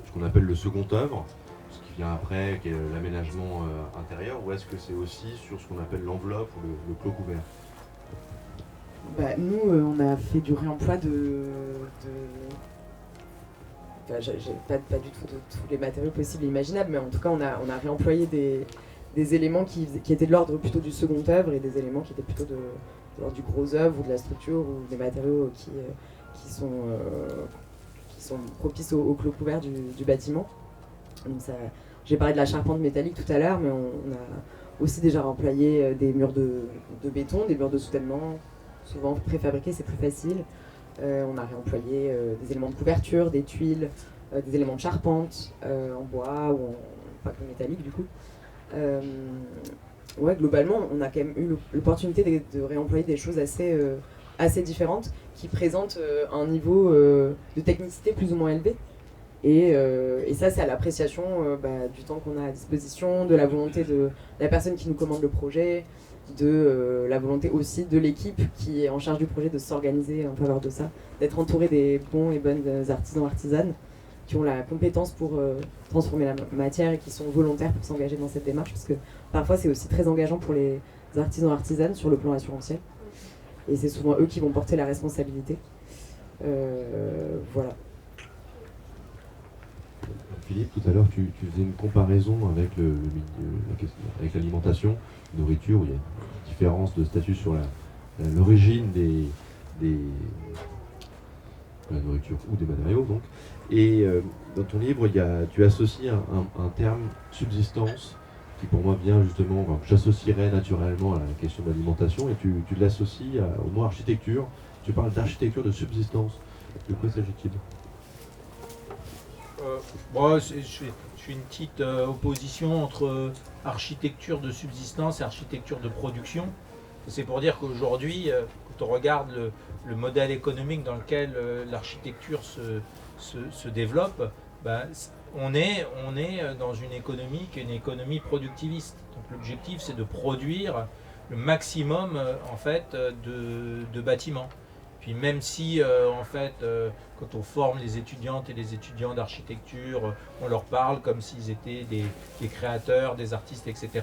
ce qu'on appelle le second œuvre, ce qui vient après, qui est l'aménagement intérieur, ou est-ce que c'est aussi sur ce qu'on appelle l'enveloppe ou le clos couvert? Nous, on a fait du réemploi pas du tout de tous les matériaux possibles et imaginables, mais en tout cas, on a réemployé des éléments qui étaient de l'ordre plutôt du second œuvre et des éléments qui étaient plutôt de l'ordre du gros œuvre ou de la structure ou des matériaux qui sont propices au clos couvert du bâtiment. Donc j'ai parlé de la charpente métallique tout à l'heure, mais on a aussi déjà réemployé des murs de béton, des murs de soutènement, souvent préfabriqués, c'est plus facile. On a réemployé des éléments de couverture, des tuiles, des éléments de charpente en bois ou en métallique du coup. Globalement, on a quand même eu l'opportunité de réemployer des choses assez différentes qui présentent un niveau de technicité plus ou moins élevé. Et ça, c'est à l'appréciation du temps qu'on a à disposition, de la volonté de la personne qui nous commande le projet, de la volonté aussi de l'équipe qui est en charge du projet de s'organiser en faveur de ça, d'être entouré des bons et bonnes artisans, artisanes qui ont la compétence pour transformer la matière et qui sont volontaires pour s'engager dans cette démarche, parce que parfois c'est aussi très engageant pour les artisans, artisanes sur le plan assurantiel, et c'est souvent eux qui vont porter la responsabilité. Voilà. Philippe, tout à l'heure, tu faisais une comparaison avec avec l'alimentation, nourriture, où il y a une différence de statut sur l'origine de la nourriture ou des matériaux, donc. Et dans ton livre, tu associes un terme subsistance qui pour moi vient justement, j'associerais naturellement à la question de l'alimentation, et tu l'associes au mot architecture. Tu parles d'architecture de subsistance. De quoi s'agit-il? Je fais une petite opposition entre architecture de subsistance et architecture de production. C'est pour dire qu'aujourd'hui, quand on regarde le modèle économique dans lequel l'architecture se développe, on est dans une économie qui est une économie productiviste. Donc l'objectif, c'est de produire le maximum de bâtiments. Puis même si quand on forme les étudiantes et les étudiants d'architecture, on leur parle comme s'ils étaient des créateurs, des artistes, etc.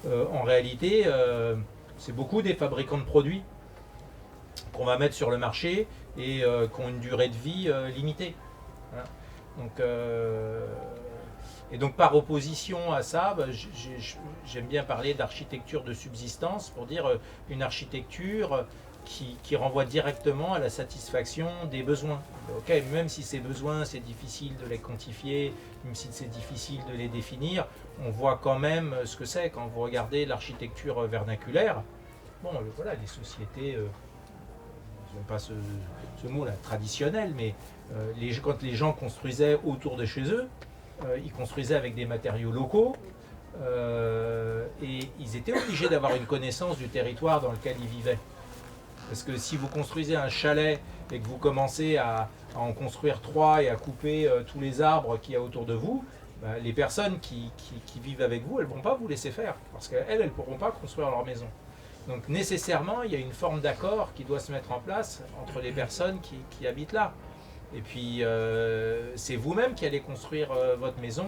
En réalité, c'est beaucoup des fabricants de produits qu'on va mettre sur le marché et qui ont une durée de vie limitée. Voilà. Donc par opposition à ça, j'aime bien parler d'architecture de subsistance pour dire une architecture qui renvoie directement à la satisfaction des besoins. Okay, même si ces besoins, c'est difficile de les quantifier, même si c'est difficile de les définir, on voit quand même ce que c'est quand vous regardez l'architecture vernaculaire. Bon, voilà, les sociétés, ils n'ont pas ce mot-là traditionnel, mais quand les gens construisaient autour de chez eux, ils construisaient avec des matériaux locaux, et ils étaient obligés d'avoir une connaissance du territoire dans lequel ils vivaient. Parce que si vous construisez un chalet et que vous commencez à en construire 3 et à couper tous les arbres qu'il y a autour de vous, les personnes qui vivent avec vous, elles ne vont pas vous laisser faire. Parce qu'elles ne pourront pas construire leur maison. Donc nécessairement, il y a une forme d'accord qui doit se mettre en place entre les personnes qui habitent là. Et puis, c'est vous-même qui allez construire votre maison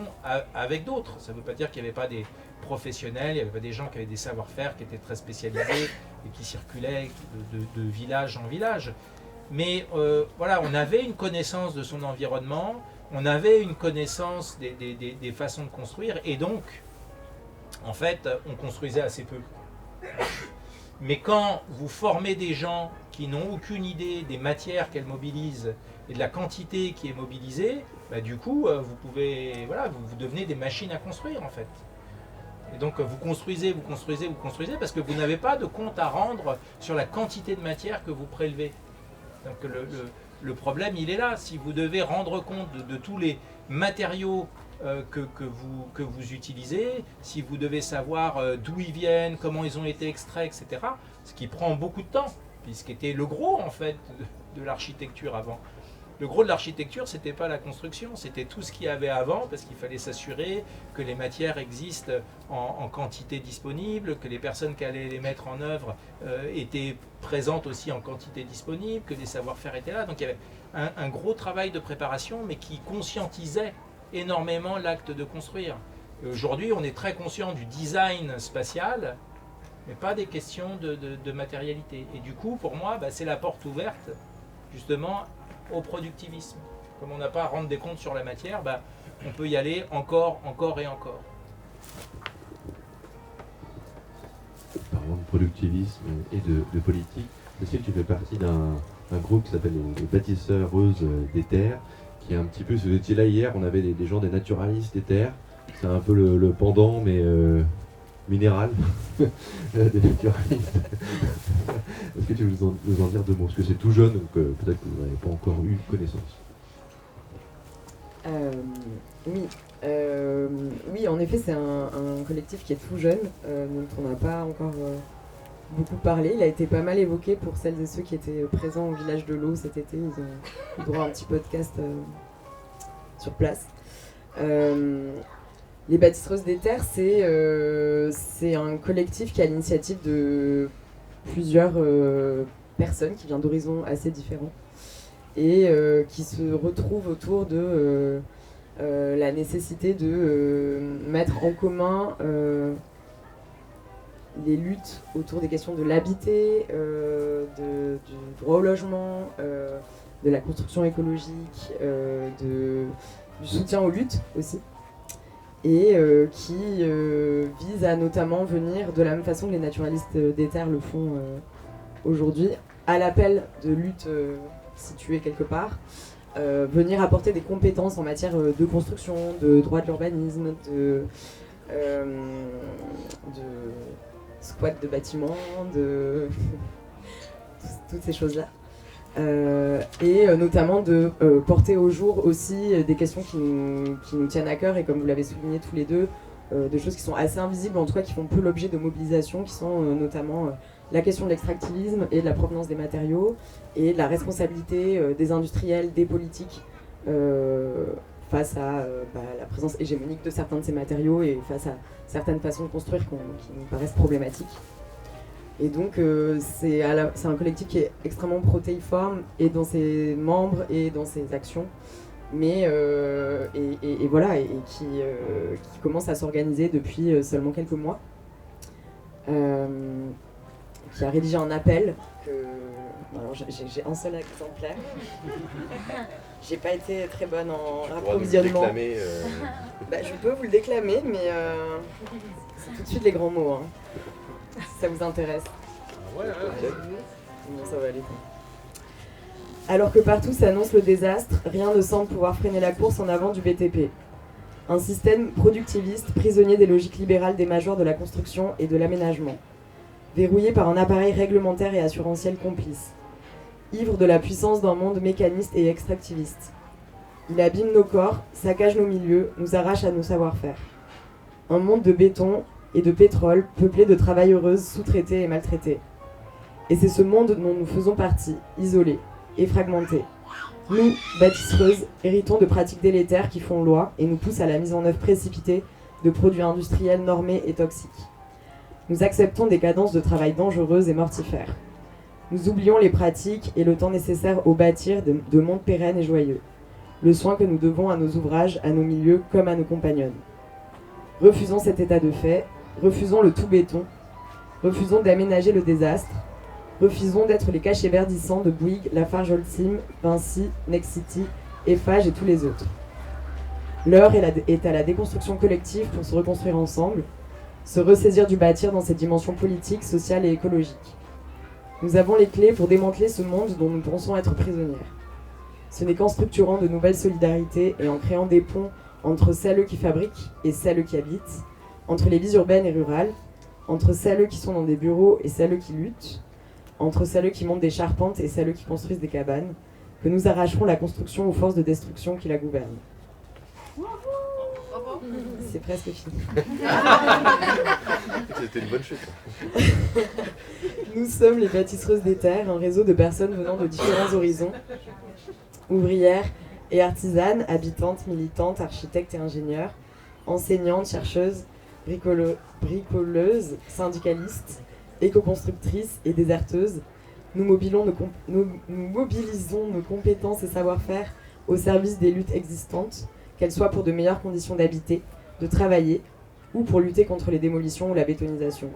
avec d'autres. Ça ne veut pas dire qu'il n'y avait pas des professionnels, il n'y avait pas des gens qui avaient des savoir-faire, qui étaient très spécialisés et qui circulaient de village en village. Mais voilà, on avait une connaissance de son environnement, on avait une connaissance des façons de construire, et donc, en fait, on construisait assez peu. Mais quand vous formez des gens qui n'ont aucune idée des matières qu'elles mobilisent et de la quantité qui est mobilisée, bah, du coup, vous pouvez, voilà, vous devenez des machines à construire, en fait. Et donc, vous construisez, parce que vous n'avez pas de compte à rendre sur la quantité de matière que vous prélevez. Donc, le problème, il est là. Si vous devez rendre compte de tous les matériaux que vous utilisez, si vous devez savoir d'où ils viennent, comment ils ont été extraits, etc., ce qui prend beaucoup de temps, puisqu'était le gros, en fait, de l'architecture avant. Le gros de l'architecture, c'était pas la construction, c'était tout ce qu'il y avait avant, parce qu'il fallait s'assurer que les matières existent en quantité disponible, que les personnes qui allaient les mettre en œuvre étaient présentes aussi en quantité disponible, que les savoir-faire étaient là. Donc il y avait un gros travail de préparation, mais qui conscientisait énormément l'acte de construire. Et aujourd'hui, on est très conscient du design spatial, mais pas des questions de matérialité. Et du coup, pour moi, bah, c'est la porte ouverte, justement, au productivisme. Comme on n'a pas à rendre des comptes sur la matière, bah, on peut y aller encore et encore. Parlant de productivisme et de politique, je sais que tu fais partie d'un groupe qui s'appelle les Bâtisseuses des Terres, qui est un petit peu, si vous étiez là hier, on avait des gens, des naturalistes des terres, c'est un peu le pendant, mais minéral, des naturalistes. Est-ce que tu veux nous en dire deux mots? Parce que c'est tout jeune, donc peut-être que vous n'avez pas encore eu connaissance. Oui, en effet, c'est un collectif qui est tout jeune, dont on n'a pas encore beaucoup parlé. Il a été pas mal évoqué pour celles et ceux qui étaient présents au village de l'eau cet été. Ils ont eu droit à un petit podcast sur place. Les Bâtisseuses des Terres, c'est un collectif qui a l'initiative de plusieurs personnes qui viennent d'horizons assez différents et qui se retrouvent autour de la nécessité de mettre en commun les luttes autour des questions de l'habité, du droit au logement, de la construction écologique, du soutien aux luttes aussi, et qui vise à notamment venir, de la même façon que les naturalistes des terres le font aujourd'hui, à l'appel de lutte située quelque part, venir apporter des compétences en matière de construction, de droit de l'urbanisme, de squat de bâtiments, de toutes ces choses-là. Et notamment de porter au jour aussi des questions qui nous tiennent à cœur, et comme vous l'avez souligné tous les deux, des choses qui sont assez invisibles, en tout cas qui font peu l'objet de mobilisation, qui sont notamment la question de l'extractivisme et de la provenance des matériaux, et de la responsabilité des industriels, des politiques, face à la présence hégémonique de certains de ces matériaux et face à certaines façons de construire qui nous paraissent problématiques. Et donc c'est un collectif qui est extrêmement protéiforme, et dans ses membres et dans ses actions, mais et voilà, et qui commence à s'organiser depuis seulement quelques mois, qui a rédigé un appel que... Alors, j'ai un seul exemplaire. J'ai pas été très bonne en approvisionnement. Je peux vous le déclamer, mais c'est tout de suite les grands mots, hein, si ça vous intéresse. Ouais. Bon, ça va aller. Alors que partout s'annonce le désastre, rien ne semble pouvoir freiner la course en avant du BTP. Un système productiviste, prisonnier des logiques libérales des majors de la construction et de l'aménagement. Verrouillé par un appareil réglementaire et assurantiel complice. Ivre de la puissance d'un monde mécaniste et extractiviste. Il abîme nos corps, saccage nos milieux, nous arrache à nos savoir-faire. Un monde de béton et de pétrole, peuplé de travailleuses sous-traitées et maltraitées. Et c'est ce monde dont nous faisons partie, isolés et fragmentés. Nous, bâtisseuses, héritons de pratiques délétères qui font loi et nous poussent à la mise en œuvre précipitée de produits industriels normés et toxiques. Nous acceptons des cadences de travail dangereuses et mortifères. Nous oublions les pratiques et le temps nécessaire au bâtir de mondes pérennes et joyeux. Le soin que nous devons à nos ouvrages, à nos milieux, comme à nos compagnonnes. Refusons cet état de fait, refusons le tout béton, refusons d'aménager le désastre, refusons d'être les cachets verdissants de Bouygues, Lafarge-Holcim, Vinci, Nexity, Eiffage et tous les autres. L'heure est à la déconstruction collective pour se reconstruire ensemble, se ressaisir du bâtir dans ses dimensions politiques, sociales et écologiques. Nous avons les clés pour démanteler ce monde dont nous pensons être prisonnières. Ce n'est qu'en structurant de nouvelles solidarités et en créant des ponts entre celles qui fabriquent et celles qui habitent, entre les vies urbaines et rurales, entre celles qui sont dans des bureaux et celles qui luttent, entre celles qui montent des charpentes et celles qui construisent des cabanes, que nous arracherons la construction aux forces de destruction qui la gouvernent. C'est presque fini. C'était une bonne chute. Nous sommes les bâtisseuses des terres, un réseau de personnes venant de différents horizons, ouvrières et artisanes, habitantes, militantes, architectes et ingénieurs, enseignantes, chercheuses, bricoleuses, syndicalistes, éco-constructrices et déserteuses. Nous mobilisons nos compétences et savoir-faire au service des luttes existantes, qu'elles soient pour de meilleures conditions d'habiter, de travailler, ou pour lutter contre les démolitions ou la bétonisation.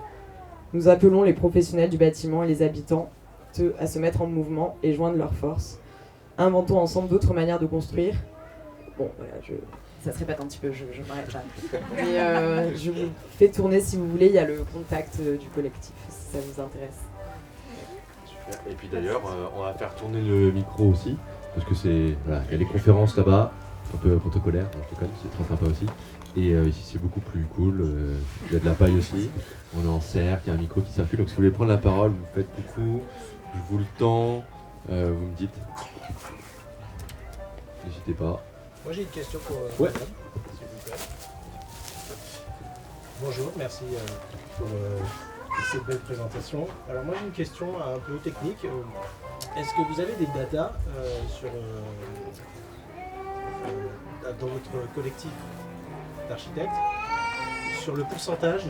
Nous appelons les professionnels du bâtiment et les habitants à se mettre en mouvement et joindre leurs forces. Inventons ensemble d'autres manières de construire. Bon, voilà, ça se répète un petit peu, je m'arrête là. Mais je vous fais tourner si vous voulez, il y a le contact du collectif, si ça vous intéresse. Super. Et puis d'ailleurs, on va faire tourner le micro aussi, parce que il y a les conférences là-bas, un peu protocolaires, je te connais, c'est très sympa aussi. Et ici c'est beaucoup plus cool, il y a de la paille aussi, on est en cercle, il y a un micro qui circule, donc si vous voulez prendre la parole, vous faites coucou, je vous le temps, vous me dites. N'hésitez pas. Moi j'ai une question pour Ouais. madame, s'il vous plaît. Bonjour, merci pour cette belle présentation. Alors moi j'ai une question un peu technique. Est-ce que vous avez des datas dans votre collectif d'architectes sur le pourcentage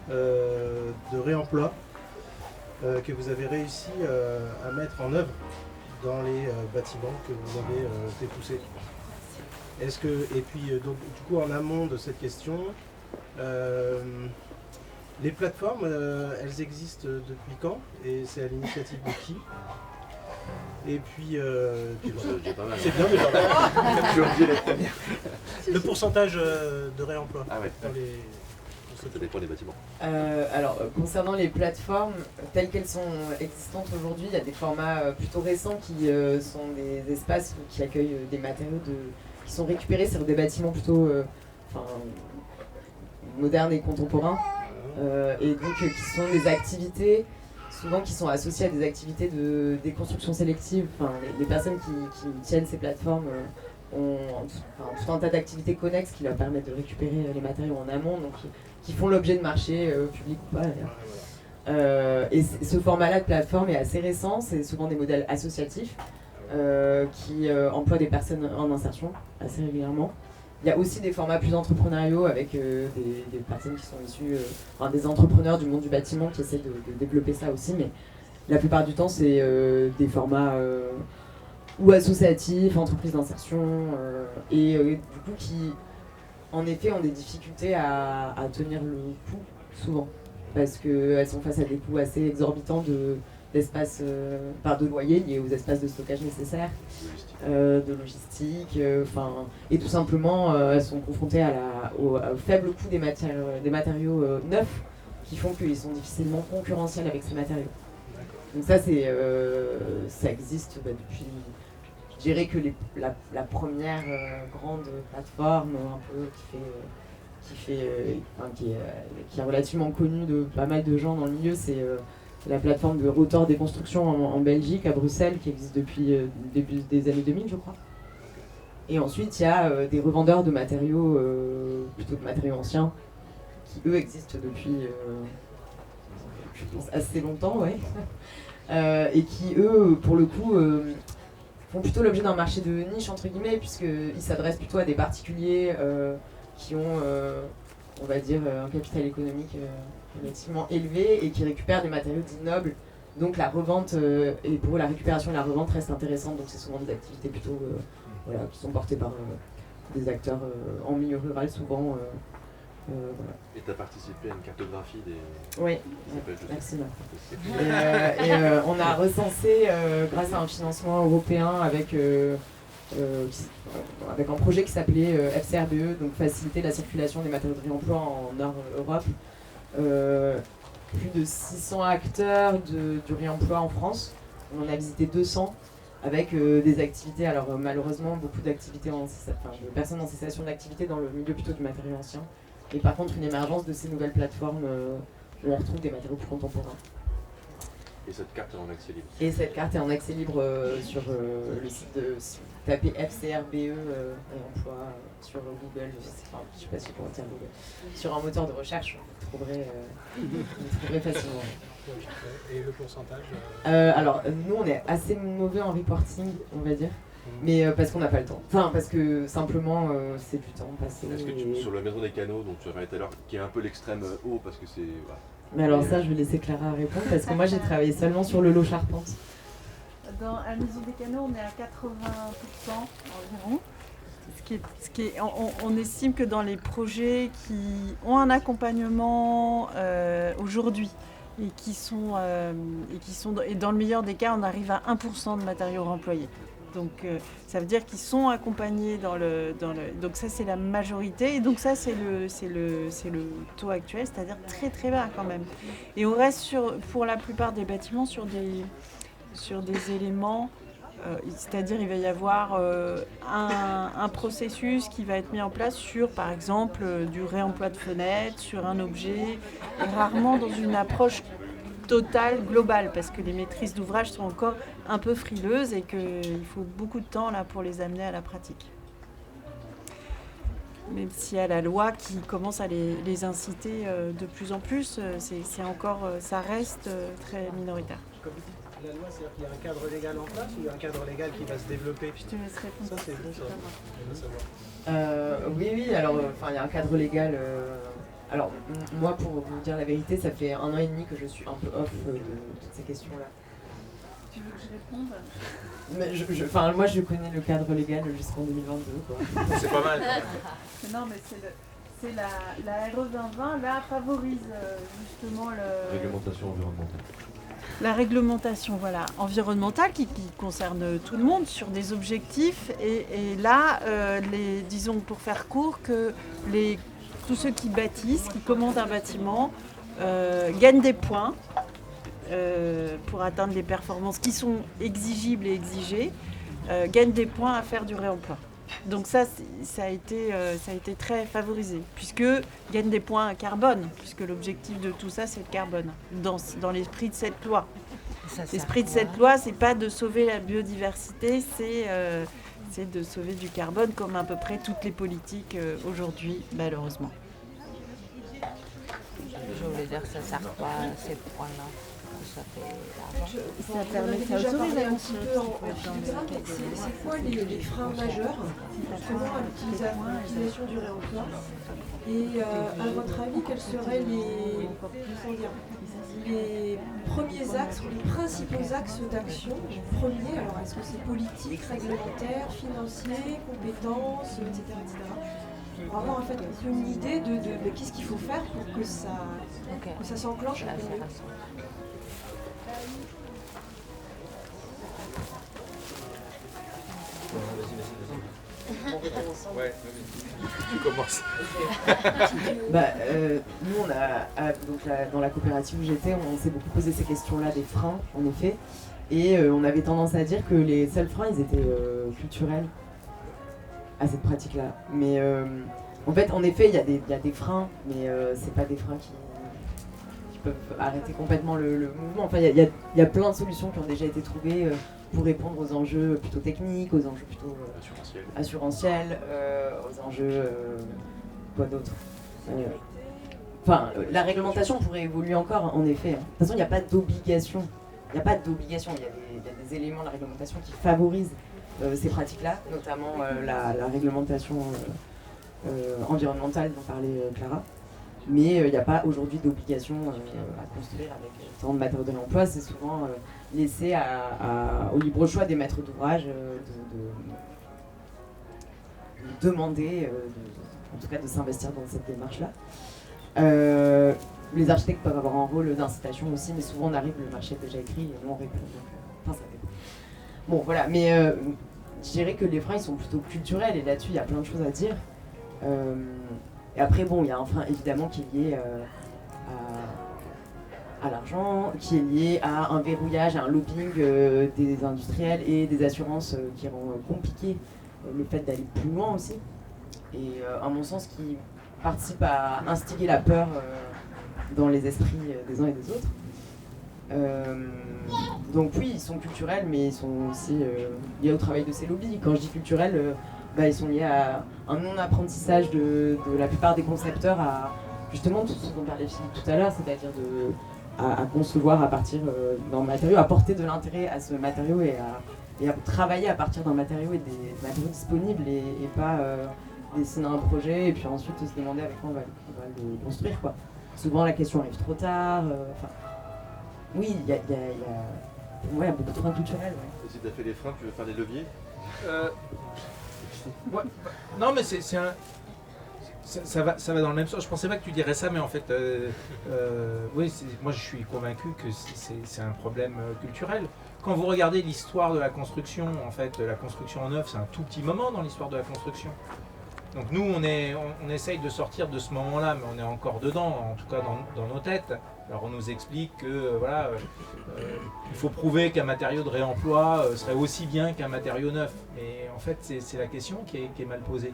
de réemploi que vous avez réussi à mettre en œuvre dans les bâtiments que vous avez fait pousser? Est-ce que, et puis donc, du coup en amont de cette question, les plateformes, elles existent depuis quand et c'est à l'initiative de qui? Et puis, voilà. C'est bien déjà. Je suis obligé d'être première. Le pourcentage de réemploi Ah ouais. dans les... Ça dépend des bâtiments. Concernant les plateformes telles qu'elles sont existantes aujourd'hui, il y a des formats plutôt récents qui sont des espaces qui accueillent des matériaux qui sont récupérés sur des bâtiments plutôt modernes et contemporains, et donc qui sont des activités souvent qui sont associées à des activités de déconstruction sélective. Les personnes qui tiennent ces plateformes ont tout un tas d'activités connexes qui leur permettent de récupérer les matériaux en amont, donc qui font l'objet de marchés publics ou pas d'ailleurs. Et ce format-là de plateforme est assez récent, c'est souvent des modèles associatifs qui emploient des personnes en insertion assez régulièrement. Il y a aussi des formats plus entrepreneuriaux avec des personnes qui sont issues, des entrepreneurs du monde du bâtiment qui essaient de développer ça aussi, mais la plupart du temps c'est des formats ou associatifs, entreprises d'insertion, et du coup qui en effet ont des difficultés à tenir le coup souvent, parce qu'elles sont face à des coûts assez exorbitants d'espace, de loyer liés aux espaces de stockage nécessaires, de logistique, et tout simplement elles sont confrontées au faible coût des matériaux neufs qui font qu'ils sont difficilement concurrentiels avec ces matériaux. Donc ça ça existe depuis, je dirais que la première grande plateforme un peu qui est relativement connue de pas mal de gens dans le milieu, c'est la plateforme de Rotor Déconstruction en Belgique, à Bruxelles, qui existe depuis le début des années 2000, je crois. Et ensuite, il y a des revendeurs de matériaux, plutôt de matériaux anciens, qui eux existent depuis, je pense, assez longtemps, ouais. Et qui, eux, pour le coup, font plutôt l'objet d'un marché de niche, entre guillemets, puisqu'ils s'adressent plutôt à des particuliers qui ont, on va dire, un capital économique relativement élevé et qui récupèrent des matériaux dits nobles, Donc la revente et pour eux, la récupération et la revente restent intéressantes. Donc c'est souvent des activités plutôt voilà, qui sont portées par des acteurs en milieu rural souvent. Voilà. Et tu as participé à une cartographie des... Oui, merci. On a recensé, grâce à un financement européen avec un projet qui s'appelait FCRBE, donc faciliter la circulation des matériaux de réemploi en Nord-Europe. Plus de 600 acteurs du réemploi en France. On en a visité 200 avec des activités, alors malheureusement beaucoup d'activités, de personnes en cessation d'activité dans le milieu plutôt du matériau ancien. Et par contre, une émergence de ces nouvelles plateformes où on retrouve des matériaux plus contemporains. Et cette carte est en accès libre. Et cette carte est en accès libre sur le site de... Si vous tapez FCRBE réemploi sur Google, je sais pas si je peux dire Google, sur un moteur de recherche, vous trouverez facilement. Et le pourcentage Alors, nous, on est assez mauvais en reporting, on va dire. Mais parce qu'on n'a pas le temps. Enfin, parce que simplement, c'est du temps passé. Est-ce que sur la maison des canaux, dont tu parlais tout à l'heure, qui est un peu l'extrême haut, parce que c'est... Voilà. Mais alors ça, je vais laisser Clara répondre, parce que moi, j'ai travaillé seulement sur le lot charpente. À la maison des canaux, on est à 80% environ. On estime que dans les projets qui ont un accompagnement aujourd'hui, et dans le meilleur des cas, on arrive à 1% de matériaux remployés. Donc ça veut dire qu'ils sont accompagnés donc ça c'est la majorité, et donc ça c'est le taux actuel, c'est-à-dire très très bas quand même. Et on reste pour la plupart des bâtiments sur des éléments, c'est-à-dire il va y avoir un processus qui va être mis en place sur par exemple du réemploi de fenêtres, sur un objet, et rarement dans une approche totale, globale, parce que les maîtrises d'ouvrage sont encore un peu frileuses et qu'il faut beaucoup de temps là pour les amener à la pratique. Même s'il y a la loi qui commence à les inciter de plus en plus, ça reste très minoritaire. Comme vous dites, la loi, c'est-à-dire qu'il y a un cadre légal en place ou il y a un cadre légal qui va se développer? Je te laisse répondre. Ça, c'est bon, ça. Savoir. Oui, alors il y a un cadre légal. Alors, moi, pour vous dire la vérité, ça fait 1 an et demi que je suis un peu off de toutes ces questions-là. Tu veux que je réponde? Mais moi, je connais le cadre légal jusqu'en 2022, quoi. C'est pas mal. Non, mais c'est la RE 2020, là, favorise justement Réglementation environnementale. la réglementation environnementale qui concerne tout le monde sur des objectifs. Et là, disons, pour faire court, que tous ceux qui bâtissent, qui commandent un bâtiment, gagnent des points pour atteindre les performances qui sont exigibles et exigées, gagnent des points à faire du réemploi. Donc ça a été très favorisé, puisque gagnent des points à carbone, puisque l'objectif de tout ça, c'est le carbone, dans l'esprit de cette loi. L'esprit de cette loi, c'est pas de sauver la biodiversité, c'est de sauver du carbone, comme à peu près toutes les politiques aujourd'hui, malheureusement. Je voulais dire que ça ne sert pas à ces points-là. Ça fait Ça permet On avait déjà parlé un petit peu en filigrane. C'est quoi les freins majeurs justement à l'utilisation du réemploi? Et à votre avis, quels seraient les premiers axes ou les principaux axes d'action? Premier, alors est-ce que c'est politique, réglementaire, financier, compétences, etc. Pour avoir en fait une idée de qu'est-ce qu'il faut faire pour que ça s'enclenche un peu mieux. Ouais, tu commences. Nous, dans la coopérative où j'étais, on s'est beaucoup posé ces questions-là, des freins, en effet. Et on avait tendance à dire que les seuls freins, ils étaient culturels à cette pratique-là. Mais en fait, en effet, il y a des freins, mais c'est pas des freins qui peuvent arrêter complètement le mouvement. Enfin, il y a plein de solutions qui ont déjà été trouvées pour répondre aux enjeux plutôt techniques, aux enjeux plutôt assurantiels, aux enjeux quoi d'autre. La réglementation pourrait évoluer encore, en effet. De toute façon, il n'y a pas d'obligation. Il y a des éléments de la réglementation qui favorisent ces pratiques-là, notamment la réglementation environnementale dont parlait Clara. Mais il n'y a pas aujourd'hui d'obligation à construire avec tant de matériaux de réemploi. C'est souvent laissé au libre choix des maîtres d'ouvrage de demander, en tout cas de s'investir dans cette démarche-là. Les architectes peuvent avoir un rôle d'incitation aussi, mais souvent on arrive, le marché est déjà écrit et nous on répond. Ça dépend. Bon, voilà, mais je dirais que les freins ils sont plutôt culturels et là-dessus il y a plein de choses à dire. Et après, bon, il y a un frein évidemment qui est lié à l'argent, qui est lié à un verrouillage, à un lobbying des industriels et des assurances qui rend compliqué le fait d'aller plus loin aussi. Et à mon sens, qui participe à instiguer la peur dans les esprits des uns et des autres. Donc oui, ils sont culturels, mais ils sont aussi liés au travail de ces lobbies. Quand je dis culturels, ils sont liés à un non-apprentissage de la plupart des concepteurs à justement tout ce dont parlait Philippe tout à l'heure, c'est-à-dire à concevoir à partir d'un matériau, à porter de l'intérêt à ce matériau et à travailler à partir d'un matériau et des matériaux disponibles et pas dessiner un projet et puis ensuite se demander avec quoi on va le construire, quoi. Souvent la question arrive trop tard. Oui, il y a beaucoup de freins culturels. Ouais. Si tu as fait les freins, tu veux faire les leviers Ouais, non, mais ça va dans le même sens. Je pensais pas que tu dirais ça, mais en fait, oui, moi je suis convaincu que c'est un problème culturel. Quand vous regardez l'histoire de la construction, en fait, la construction en œuvre, c'est un tout petit moment dans l'histoire de la construction. Donc nous, on essaye de sortir de ce moment-là, mais on est encore dedans, en tout cas dans nos têtes. Alors on nous explique que il faut prouver qu'un matériau de réemploi serait aussi bien qu'un matériau neuf. Mais en fait, c'est la question qui est mal posée.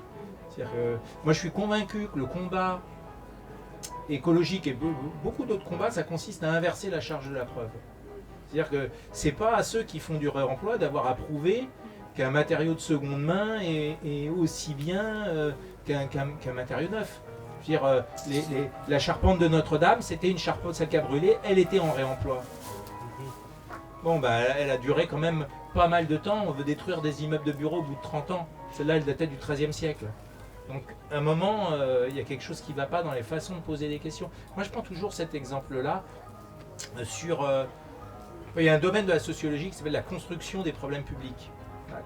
C'est-à-dire que moi, je suis convaincu que le combat écologique et beaucoup d'autres combats, ça consiste à inverser la charge de la preuve. C'est-à-dire que c'est pas à ceux qui font du réemploi d'avoir à prouver qu'un matériau de seconde main est aussi bien qu'un matériau neuf. Je veux dire, la charpente de Notre-Dame, c'était une charpente, celle qui a brûlé, elle était en réemploi. Bon, elle a duré quand même pas mal de temps. On veut détruire des immeubles de bureaux au bout de 30 ans. Celle-là, elle datait du XIIIe siècle. Donc, à un moment, il y a quelque chose qui ne va pas dans les façons de poser des questions. Moi, je prends toujours cet exemple-là sur... il y a un domaine de la sociologie qui s'appelle la construction des problèmes publics.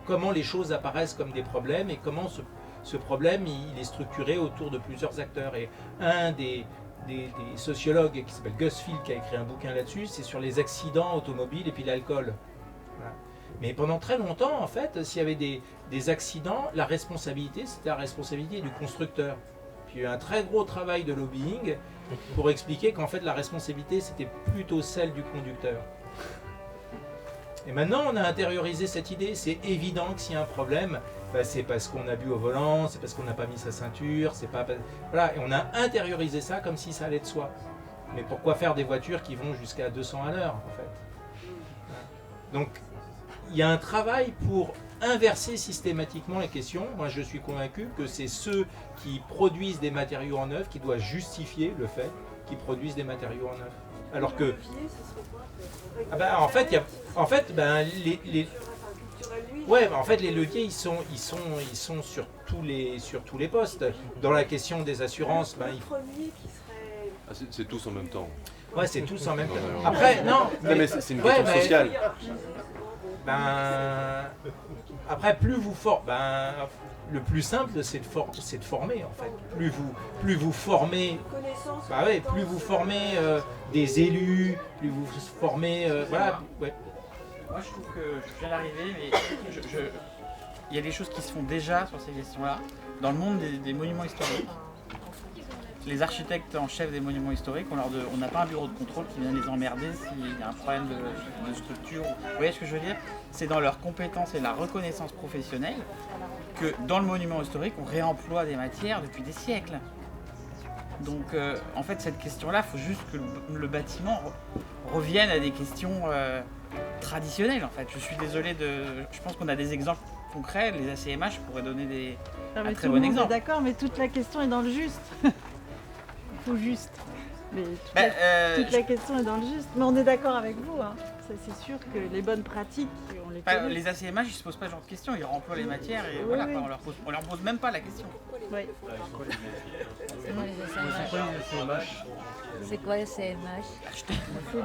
Comment les choses apparaissent comme des problèmes et comment ce problème il est structuré autour de plusieurs acteurs. Et un des sociologues qui s'appelle Gus Field qui a écrit un bouquin là-dessus, c'est sur les accidents automobiles et puis l'alcool. Voilà. Mais pendant très longtemps, en fait, s'il y avait des accidents, la responsabilité, c'était la responsabilité du constructeur. Puis il y a eu un très gros travail de lobbying pour expliquer qu'en fait la responsabilité, c'était plutôt celle du conducteur. Et maintenant, on a intériorisé cette idée. C'est évident que s'il y a un problème, c'est parce qu'on a bu au volant, c'est parce qu'on n'a pas mis sa ceinture, c'est pas... Voilà, et on a intériorisé ça comme si ça allait de soi. Mais pourquoi faire des voitures qui vont jusqu'à 200 à l'heure, en fait? Donc, il y a un travail pour inverser systématiquement les questions. Moi, je suis convaincu que c'est ceux qui produisent des matériaux en œuvre qui doivent justifier le fait qu'ils produisent des matériaux en œuvre. Alors que... en fait, les leviers, ils sont sur tous les postes. Dans la question des assurances, c'est tous en même temps. Ouais, c'est tous en même temps. Après, non, mais c'est une question sociale. Après, plus vous formez, le plus simple, c'est de former en fait. Plus vous formez, plus vous formez des élus, plus vous formez, voilà. Ouais. Moi, je trouve que je viens d'arriver, mais il y a des choses qui se font déjà sur ces questions-là. Dans le monde des monuments historiques, les architectes en chef des monuments historiques, on n'a pas un bureau de contrôle qui vient les emmerder s'il y a un problème de structure. Vous voyez ce que je veux dire? C'est dans leurs compétences et la reconnaissance professionnelle que dans le monument historique, on réemploie des matières depuis des siècles. Donc en fait, cette question-là, il faut juste que le bâtiment revienne à des questions traditionnelles. En fait, je suis désolé je pense qu'on a des exemples concrets. Les ACMH pourraient donner un très bon exemple. D'accord, mais toute la question est dans le juste. Il faut juste. Mais Bah, toute la question est dans le juste. Mais on est d'accord avec vous. Hein. Ça, c'est sûr que les bonnes pratiques, on les connaît. les ACMH, ils se posent pas ce genre de questions, ils remploient les matières et Oui, voilà, oui. quoi, on leur pose même pas la question. Oui. C'est quoi les SMH? C'est quoi les SMH?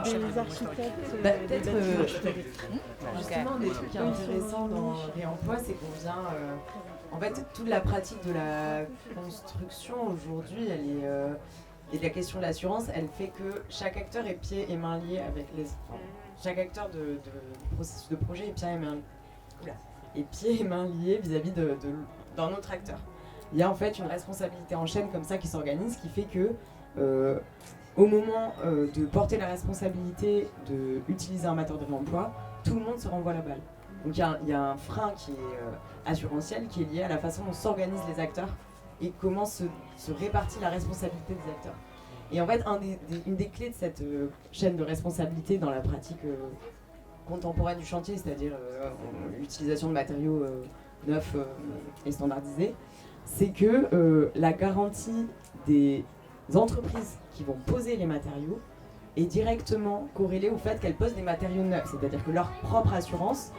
C'est des architectes. Bah, des peut-être, bâtiments. Justement, des trucs intéressants dans Réemploi, c'est qu'on vient. En fait, toute la pratique de la construction aujourd'hui, elle est. Et la question de l'assurance, elle fait que chaque acteur est pieds et mains liés avec les. Enfin, chaque acteur du processus de projet est pieds et mains liés vis-à-vis d'un autre acteur. Il y a en fait une responsabilité en chaîne comme ça qui s'organise, qui fait que au moment de porter la responsabilité d'utiliser un moteur de réemploi, tout le monde se renvoie la balle. Donc il y a un frein qui est assurantiel, qui est lié à la façon dont s'organisent les acteurs et comment se répartit la responsabilité des acteurs. Et en fait, une des clés de cette chaîne de responsabilité dans la pratique contemporaine du chantier, c'est-à-dire l'utilisation de matériaux neufs et standardisés, c'est que la garantie des entreprises qui vont poser les matériaux est directement corrélée au fait qu'elles posent des matériaux neufs, c'est-à-dire que leur propre assurance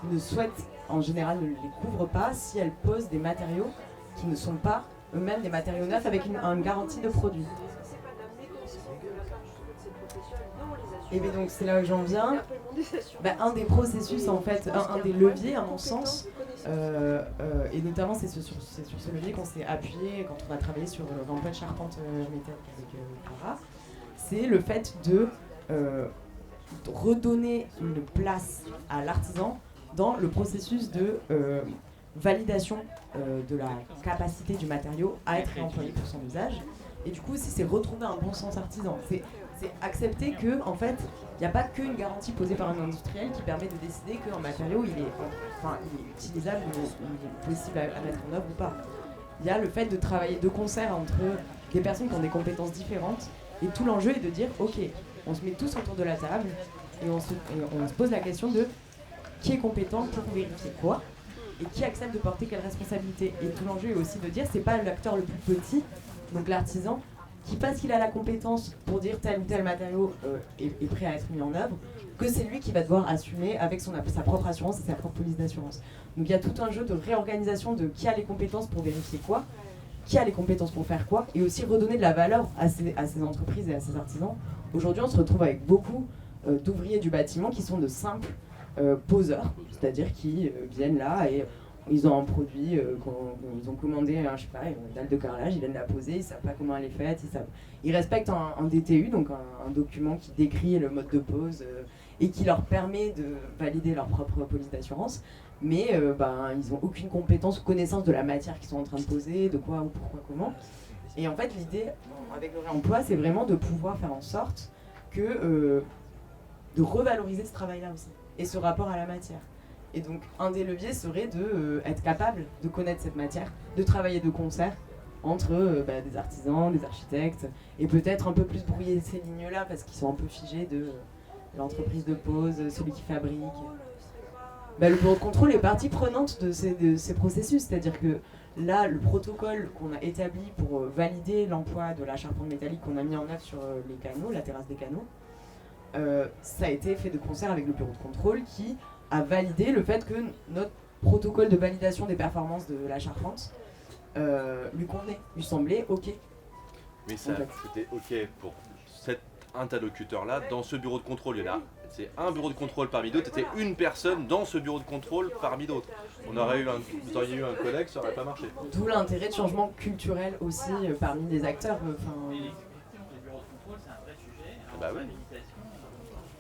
ne souhaite, en général, ne les couvre pas si elles posent des matériaux qui ne sont pas eux-mêmes des matériaux neufs avec une garantie de produit. Et bien donc c'est là où j'en viens. Un des processus en fait, un des leviers à mon sens, et notamment c'est sur ce levier qu'on s'est appuyé quand on a travaillé sur l'emploi de charpente métallique avec Clara, c'est le fait de redonner une place à l'artisan dans le processus de validation de la capacité du matériau à être réemployé pour son usage. Et du coup aussi c'est retrouver un bon sens artisan. C'est accepter que en fait il n'y a pas qu'une garantie posée par un industriel qui permet de décider qu'un matériau il est utilisable, il est possible à mettre en œuvre ou pas. Il y a le fait de travailler de concert entre des personnes qui ont des compétences différentes et tout l'enjeu est de dire ok, on se met tous autour de la table et on se pose la question de qui est compétent pour vérifier quoi et qui accepte de porter quelle responsabilité. Et tout l'enjeu est aussi de dire c'est pas l'acteur le plus petit, donc l'artisan, qui parce qu'il a la compétence pour dire tel ou tel matériau est prêt à être mis en œuvre, que c'est lui qui va devoir assumer avec sa propre assurance et sa propre police d'assurance. Donc il y a tout un jeu de réorganisation de qui a les compétences pour vérifier quoi, qui a les compétences pour faire quoi, et aussi redonner de la valeur à ces entreprises et à ces artisans. Aujourd'hui on se retrouve avec beaucoup d'ouvriers du bâtiment qui sont de simples poseurs, c'est-à-dire qui viennent là et ils ont un produit, ils ont commandé je sais pas, une dalle de carrelage, ils viennent la poser, ils ne savent pas comment elle est faite, ils respectent un DTU, donc un document qui décrit le mode de pose et qui leur permet de valider leur propre police d'assurance, mais ils n'ont aucune compétence ou connaissance de la matière qu'ils sont en train de poser, de quoi ou pourquoi comment. Et en fait l'idée avec le réemploi c'est vraiment de pouvoir faire en sorte que de revaloriser ce travail-là aussi et ce rapport à la matière. Et donc, un des leviers serait d'être capable de connaître cette matière, de travailler de concert entre des artisans, des architectes, et peut-être un peu plus brouiller ces lignes-là, parce qu'ils sont un peu figés de l'entreprise de pose, celui qui fabrique. Le bureau de contrôle est partie prenante de ces processus, c'est-à-dire que là, le protocole qu'on a établi pour valider l'emploi de la charpente métallique qu'on a mis en œuvre sur les canaux, la terrasse des canaux, ça a été fait de concert avec le bureau de contrôle qui a validé le fait que notre protocole de validation des performances de la charpente lui convenait, lui semblait ok. Mais ça, c'était ok pour cet interlocuteur-là. Dans ce bureau de contrôle, c'est un bureau de contrôle parmi d'autres, c'était une personne dans ce bureau de contrôle parmi d'autres. Vous auriez eu un collègue, ça n'aurait pas marché. D'où l'intérêt de changement culturel aussi parmi les acteurs. Les bureaux de contrôle, c'est un vrai sujet. Bah oui.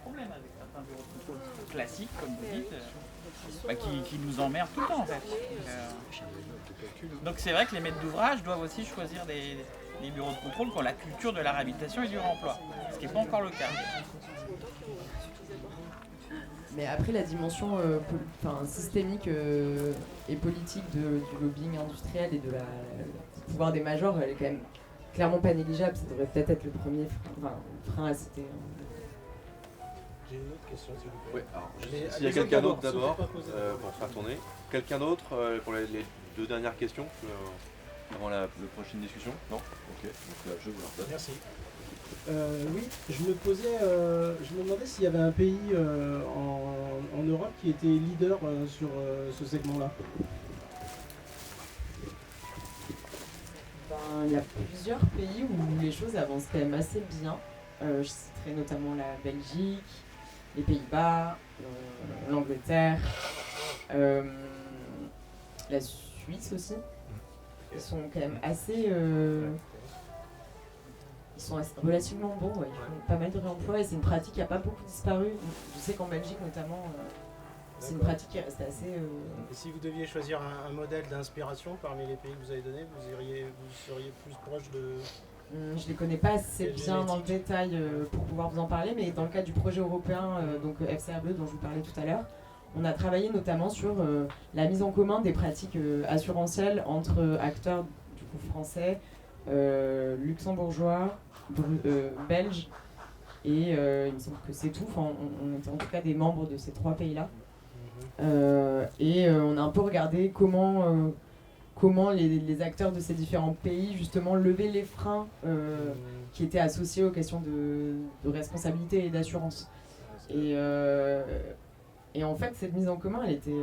Problème avec certains bureaux de contrôle classiques, comme vous dites, qui nous emmerdent tout le temps en fait. Donc c'est vrai que les maîtres d'ouvrage doivent aussi choisir des bureaux de contrôle qui ont la culture de la réhabilitation et du réemploi, ce qui n'est pas encore le cas. Mais après la dimension systémique et politique du lobbying industriel et du pouvoir des majors, elle est quand même clairement pas négligeable. Ça devrait peut-être être le premier frein à citer. J'ai une autre question, s'il vous plaît. Oui, alors, s'il y a quelqu'un d'autre d'abord, pour faire tourner. Quelqu'un d'autre pour les deux dernières questions avant la prochaine discussion? Non? Ok, donc là, je vous la redonne. Merci. Oui, je me demandais s'il y avait un pays en Europe qui était leader sur ce segment-là. Il y a plusieurs pays où les choses avancent quand même assez bien. Je citerai notamment la Belgique, les Pays-Bas, l'Angleterre, la Suisse aussi. Ils sont quand même assez... Ils sont relativement bons, ouais. Ils font pas mal de réemploi et c'est une pratique qui n'a pas beaucoup disparu. Je sais qu'en Belgique notamment, c'est une pratique qui reste assez... Et si vous deviez choisir un modèle d'inspiration parmi les pays que vous avez donnés, vous seriez plus proche de... Je les connais pas assez bien dans le détail pour pouvoir vous en parler, mais dans le cadre du projet européen, donc FCR Bleu dont je vous parlais tout à l'heure, on a travaillé notamment sur la mise en commun des pratiques assurantielles entre acteurs du coup français, luxembourgeois, belges et il me semble que c'est tout. Enfin, on était en tout cas des membres de ces 3 pays-là. Et on a un peu regardé comment les acteurs de ces différents pays justement levaient les freins qui étaient associés aux questions de responsabilité et d'assurance. Et en fait, cette mise en commun, elle était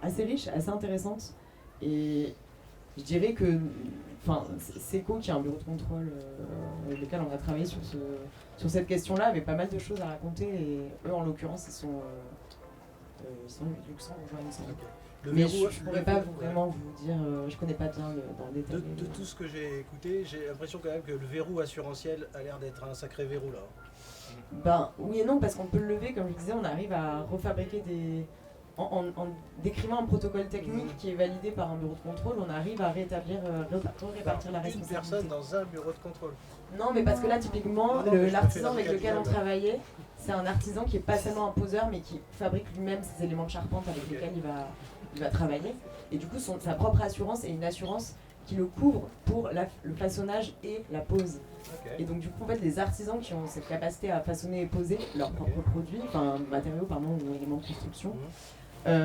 assez riche, assez intéressante. Et je dirais que SECO, qui est un bureau de contrôle avec lequel on a travaillé sur cette question-là, avait pas mal de choses à raconter. Et eux, en l'occurrence, ils sont luxembourgeois, il me semble. Mais je ne pourrais pas vraiment vous dire, je connais pas bien dans le détail. De tout ce que j'ai écouté, j'ai l'impression quand même que le verrou assurantiel a l'air d'être un sacré verrou là. Oui et non, parce qu'on peut le lever, comme je disais, on arrive à refabriquer en décrivant un protocole technique qui est validé par un bureau de contrôle, on arrive à rétablir, répartir la responsabilité. Une personne dans un bureau de contrôle. Non, mais parce que là, typiquement, l'artisan avec lequel on travaillait, c'est un artisan qui est pas seulement un poseur, mais qui fabrique lui-même ses éléments de charpente avec lesquels il va travailler. Et du coup, sa propre assurance est une assurance qui le couvre pour le façonnage et la pose. Okay. Et donc du coup, en fait, les artisans qui ont cette capacité à façonner et poser leurs propres produits, matériaux ou éléments de construction,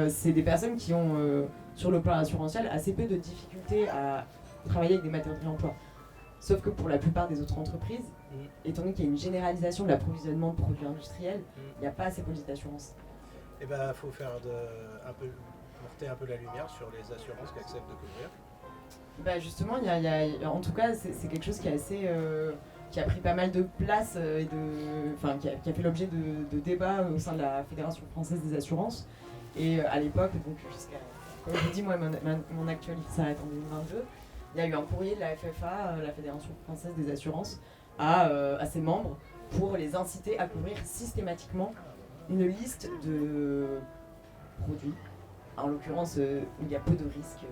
c'est des personnes qui ont, sur le plan assurantiel, assez peu de difficultés à travailler avec des matériaux de réemploi. Sauf que pour la plupart des autres entreprises, étant donné qu'il y a une généralisation de l'approvisionnement de produits industriels, il n'y a pas assez de police d'assurance. Et il faut faire porter un peu la lumière sur les assurances qui acceptent de couvrir. Justement, en tout cas, c'est quelque chose qui est assez, qui a pris pas mal de place qui a fait l'objet de débats au sein de la Fédération française des assurances. Et à l'époque, donc jusqu'à, comme je vous dis, moi, mon actualité s'arrête en 2022. Il y a eu un courrier de la FFA, la Fédération française des assurances, à ses membres pour les inciter à couvrir systématiquement une liste de produits, en l'occurrence où il y a peu de risques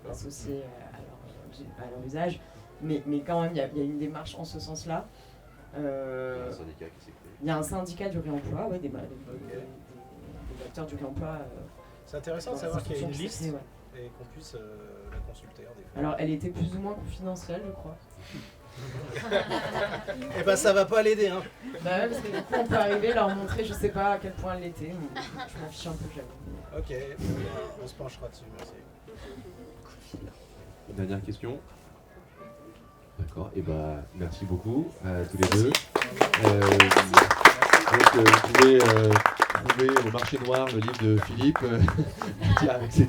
associés à leur usage, mais quand même il y a une démarche en ce sens-là. Il y a un syndicat du réemploi, des acteurs du réemploi. C'est intéressant de savoir qu'il y a une liste et qu'on puisse la consulter. Alors elle était plus ou moins confidentielle, je crois. Et ça va pas l'aider, hein. Parce que du coup on peut arriver leur montrer, je sais pas à quel point elle l'était, je m'en fiche un peu, j'avoue. Ok, on se penchera dessus, merci. Une dernière question. D'accord, merci beaucoup à tous les deux. Vous pouvez trouver au marché noir le livre de Philippe, avec ses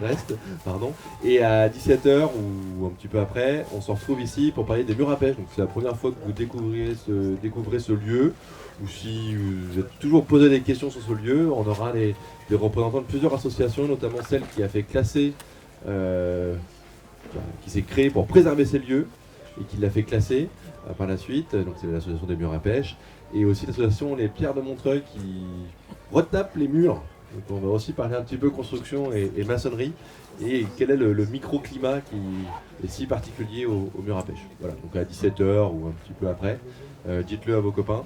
restes, pardon. Et à 17h ou un petit peu après, on se retrouve ici pour parler des murs à pêche. Donc c'est la première fois que vous découvrez ce lieu, ou si vous êtes toujours posé des questions sur ce lieu, on aura des représentants de plusieurs associations, notamment celle qui a fait classer, qui s'est créée pour préserver ces lieux et qui l'a fait classer par la suite. Donc c'est l'association des murs à pêche. Et aussi l'association Les Pierres de Montreuil qui retapent les murs. Donc on va aussi parler un petit peu construction et maçonnerie. Et quel est le microclimat qui est si particulier aux murs à pêche. Voilà, donc à 17h ou un petit peu après, dites-le à vos copains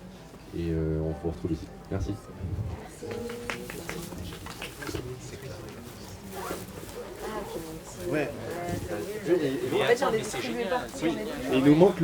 et on vous retrouve ici. Merci. Ouais. En fait, j'en ai distribué partout. Il nous manque